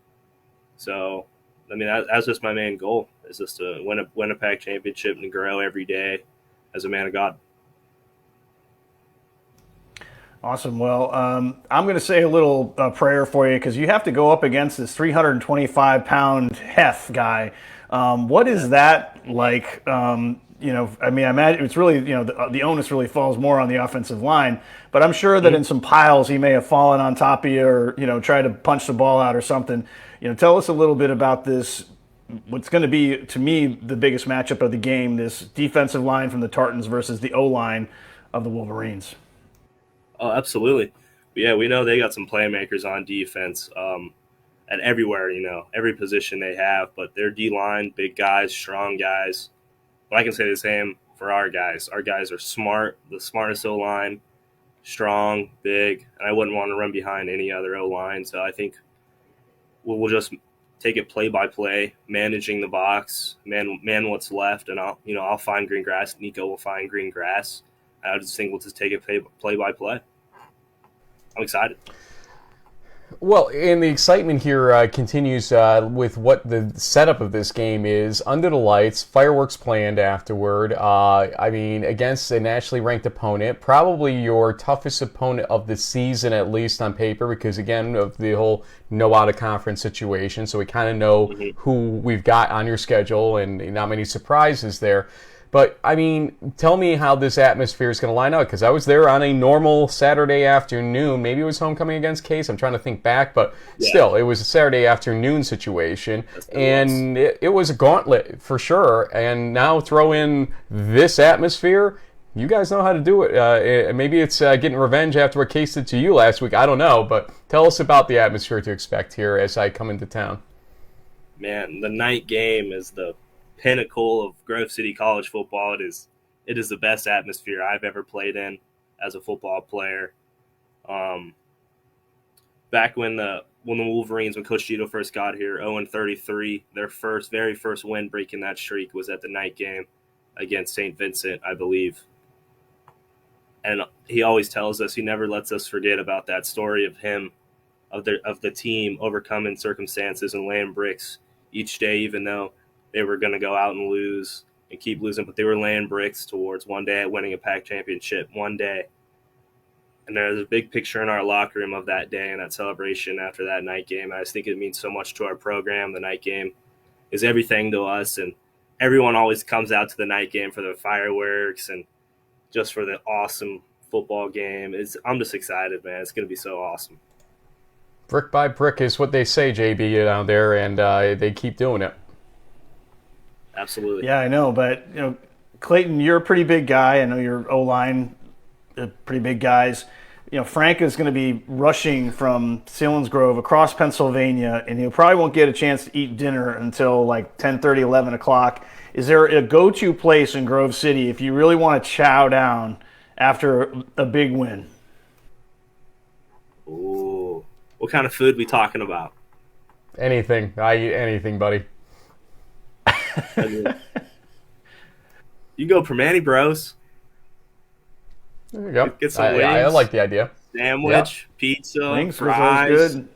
I: So, I mean, that's just my main goal, is just to win a PAC championship and grow every day as a man of God.
B: Awesome. Well, I'm going to say a little prayer for you because you have to go up against this 325-pound hef guy. What is that like? I imagine it's really, the onus really falls more on the offensive line. But I'm sure that in some piles he may have fallen on top of you or, tried to punch the ball out or something. Tell us a little bit about this. What's going to be, to me, the biggest matchup of the game, this defensive line from the Tartans versus the O-line of the Wolverines.
I: Oh, absolutely. Yeah, we know they got some playmakers on defense at everywhere, every position they have. But their D-line, big guys, strong guys. But I can say the same for our guys. Our guys are smart, the smartest O-line, strong, big, and I wouldn't want to run behind any other O-line. So I think we'll just take it play by play, managing the box, man what's left, and I'll find green grass. Nico will find green grass. I just think we'll just take it play by play. I'm excited.
A: Well, and the excitement here continues with what the setup of this game is. Under the lights, fireworks planned afterward. Against a nationally ranked opponent, probably your toughest opponent of the season, at least on paper, because, again, of the whole no out-of-conference situation. So we kind of know who we've got on your schedule and not many surprises there. But, tell me how this atmosphere is going to line up, because I was there on a normal Saturday afternoon. Maybe it was homecoming against Case. I'm trying to think back, but still, it was a Saturday afternoon situation, and it was a gauntlet for sure. And now throw in this atmosphere, You guys know how to do it. Maybe it's getting revenge after what Case did to you last week. I don't know, but tell us about the atmosphere to expect here as I come into town.
I: Man, the night game is the pinnacle of Grove City College football. It is the best atmosphere I've ever played in as a football player. Back when the Wolverines, when Coach Gito first got here, 0-33, their very first win breaking that streak was at the night game against St. Vincent, I believe. And he always tells us, he never lets us forget about that story of him, of the team overcoming circumstances and laying bricks each day, even though they were going to go out and lose and keep losing, but they were laying bricks towards one day winning a PAC championship, one day. And there's a big picture in our locker room of that day and that celebration after that night game. I just think it means so much to our program. The night game is everything to us, and everyone always comes out to the night game for the fireworks and just for the awesome football game. I'm just excited, man. It's going to be so awesome.
A: Brick by brick is what they say, JB, down there, and they keep doing it.
I: Absolutely.
B: Yeah, I know, but Clayton, you're a pretty big guy. I know your O-line, pretty big guys. Frank is going to be rushing from Selinsgrove across Pennsylvania, and he probably won't get a chance to eat dinner until like 10:30, 11 o'clock. Is there a go-to place in Grove City if you really want to chow down after a big win?
I: Ooh. What kind of food we talking about?
A: Anything. I eat anything, buddy.
I: You go Permane Bros.
A: There you go.
I: Get some wings.
A: I like the idea.
I: Sandwich, pizza,
B: wings,
I: fries.
B: good.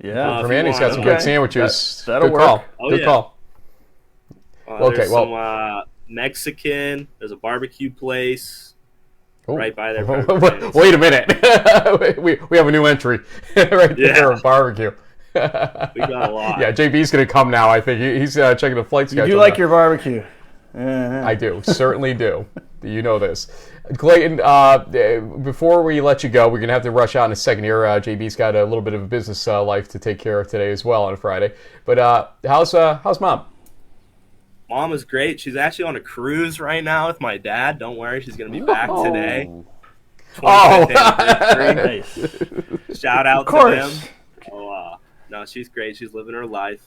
B: Yeah.
A: Permane's got some good sandwiches.
B: That'll
A: good
B: work.
A: call.
I: Oh,
A: good
I: yeah.
A: call.
I: There's some Mexican. There's a barbecue place right by there.
A: Wait a minute. we have a new entry right there on barbecue.
I: We got a lot.
A: Yeah, JB's going to come now, I think. He's checking the flight schedule.
B: You do like your barbecue.
A: I do. Certainly do. You know this. Clayton, before we let you go, we're going to have to rush out in a second here. JB's got a little bit of a business life to take care of today as well on a Friday. But how's Mom?
I: Mom is great. She's actually on a cruise right now with my dad. Don't worry, she's going to be back today.
B: Nice.
I: Shout out to them. No, she's great. She's living her life.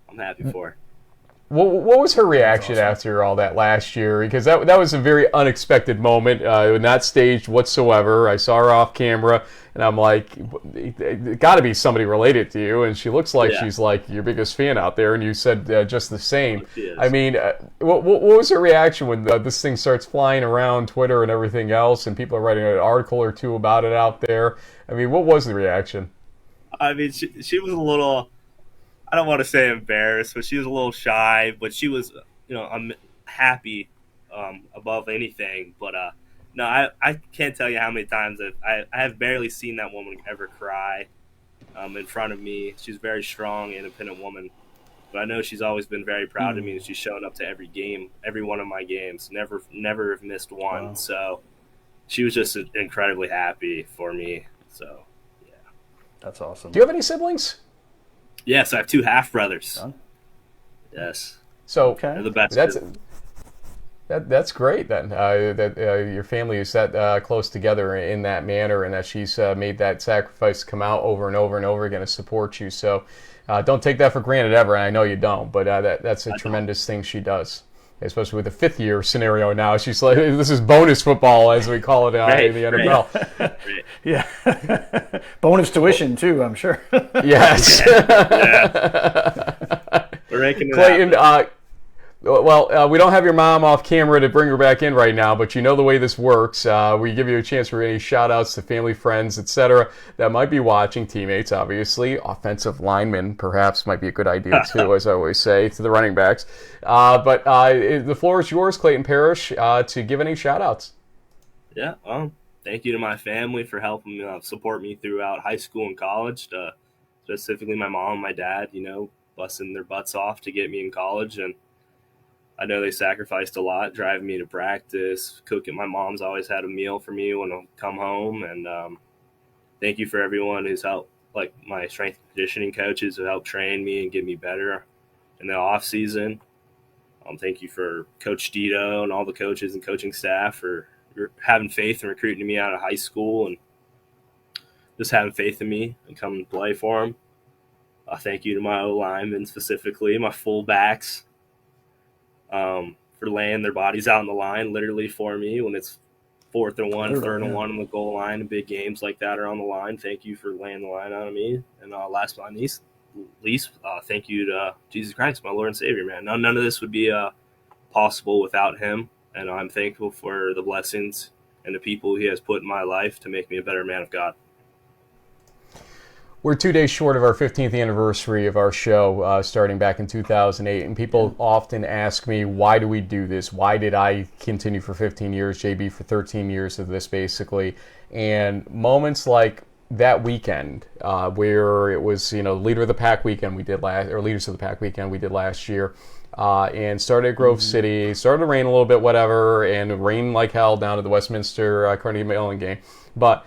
I: I'm happy for her.
A: What was her reaction after all that last year? Because that was a very unexpected moment, not staged whatsoever. I saw her off camera, and I'm like, it got to be somebody related to you. And she looks like she's like your biggest fan out there, and you said just the same. I mean, what was her reaction when this thing starts flying around Twitter and everything else, and people are writing an article or two about it out there? I mean, what was the reaction?
I: I mean, she was a little, I don't want to say embarrassed, but she was a little shy, but she was, I'm happy above anything. But no, I can't tell you how many times I have barely seen that woman ever cry in front of me. She's a very strong, independent woman. But I know she's always been very proud of me, and she's shown up to every game, every one of my games, never have missed one. Wow. So she was just incredibly happy for me. So, yeah.
B: That's awesome.
A: Do you have any siblings?
I: Yes, I have two half-brothers. Yes.
A: So
I: they're the best.
A: That's great then, that your family is that close together in that manner, and that she's made that sacrifice to come out over and over and over again to support you. So don't take that for granted ever, and I know you don't, but that's a tremendous thing she does, especially with the fifth-year scenario now. She's like, this is bonus football, as we call it in the NFL.
I: Right.
B: Yeah. Bonus tuition, too, I'm sure.
A: Yes.
I: We're making it
A: Clayton, we don't have your mom off camera to bring her back in right now, but you know the way this works. We give you a chance for any shout-outs to family, friends, etc. that might be watching, teammates, obviously. Offensive linemen, perhaps, might be a good idea, too, as I always say, to the running backs. But the floor is yours, Clayton Parrish, to give any shout-outs.
I: Yeah, thank you to my family for helping support me throughout high school and college, specifically my mom and my dad, busting their butts off to get me in college. And I know they sacrificed a lot, driving me to practice, cooking. My mom's always had a meal for me when I come home. And thank you for everyone who's helped, like my strength and conditioning coaches who helped train me and get me better in the off season. Thank you for Coach Dito and all the coaches and coaching staff for having faith and recruiting me out of high school and just having faith in me and coming to play for them. Thank you to my O-linemen specifically, my fullbacks, for laying their bodies out on the line literally for me when it's 4th and 1, 3rd and 1 on the goal line and big games like that are on the line. Thank you for laying the line out on me. And last but not least, thank you to Jesus Christ, my Lord and Savior, man. None of this would be possible without him, and I'm thankful for the blessings and the people he has put in my life to make me a better man of God.
A: We're 2 days short of our 15th anniversary of our show, starting back in 2008, and people often ask me, why do we do this? Why did I continue for 15 years, JB for 13 years of this, basically? And moments like that weekend, where it was, leader of the pack weekend we did leaders of the pack weekend we did last year, and started at Grove City, started to rain a little bit, whatever, and it rained like hell down at the Westminster Carnegie Mellon game. But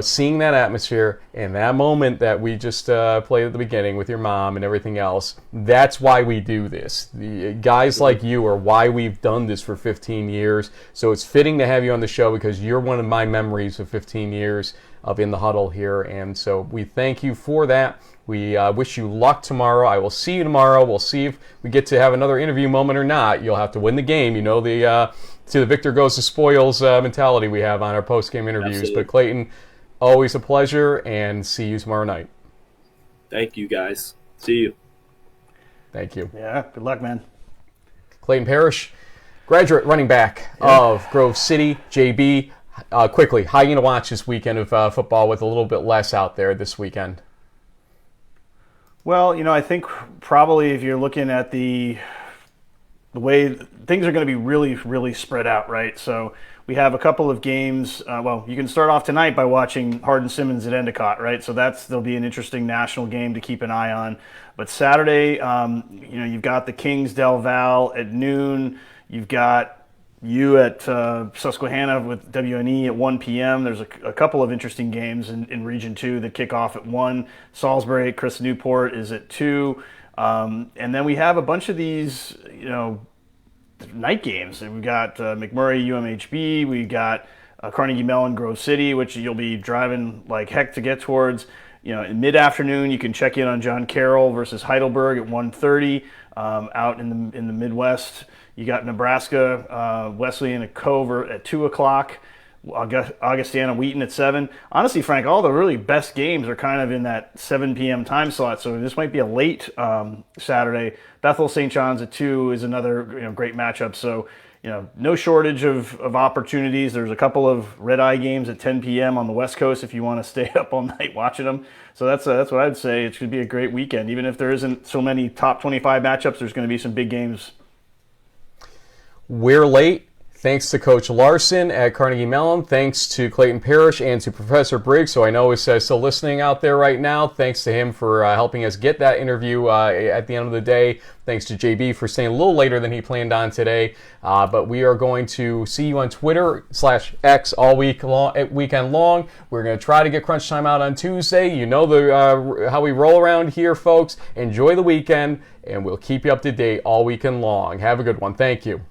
A: seeing that atmosphere and that moment that we just played at the beginning with your mom and everything else, that's why we do this. The guys like you are why we've done this for 15 years. So it's fitting to have you on the show because you're one of my memories of 15 years of In the Huddle here. And so we thank you for that. We wish you luck tomorrow. I will see you tomorrow. We'll see if we get to have another interview moment or not. You'll have to win the game. To the victor goes the spoils mentality we have on our post-game interviews.
I: Absolutely.
A: But Clayton, always a pleasure, and see you tomorrow night.
I: Thank you, guys. See you.
A: Thank you.
B: Yeah, good luck, man.
A: Clayton Parrish, graduate running back of Grove City. JB, quickly, how are you going to watch this weekend of football with a little bit less out there this weekend?
B: Well, I think probably if you're looking at the way things are going to be really, really spread out, right? So we have a couple of games. You can start off tonight by watching Hardin-Simmons at Endicott, right? So there'll be an interesting national game to keep an eye on. But Saturday, you've got the Kings Del Val at noon. You've got you at Susquehanna with WNE at 1 p.m. There's a couple of interesting games in Region 2 that kick off at 1. Salisbury at Chris Newport is at 2. And then we have a bunch of these, night games. We've got McMurray, UMHB. We've got Carnegie Mellon, Grove City, which you'll be driving like heck to get towards. In mid-afternoon, you can check in on John Carroll versus Heidelberg at 1:30 out in the Midwest. You got Nebraska, Wesleyan at Cove at 2 o'clock. Augustana Wheaton at 7. Honestly, Frank, all the really best games are kind of in that 7 p.m. time slot, so this might be a late Saturday. Bethel St. John's at 2 is another great matchup. So no shortage of opportunities. There's a couple of red-eye games at 10 p.m. on the West Coast if you want to stay up all night watching them. So that's what I'd say. It should be a great weekend. Even if there isn't so many top 25 matchups, there's going to be some big games.
A: We're late. Thanks to Coach Larsen at Carnegie Mellon. Thanks to Clayton Parrish and to Professor Briggs, who I know is still listening out there right now. Thanks to him for helping us get that interview at the end of the day. Thanks to JB for staying a little later than he planned on today. But we are going to see you on Twitter/X all weekend long. We're going to try to get Crunch Time out on Tuesday. You know how we roll around here, folks. Enjoy the weekend, and we'll keep you up to date all weekend long. Have a good one. Thank you.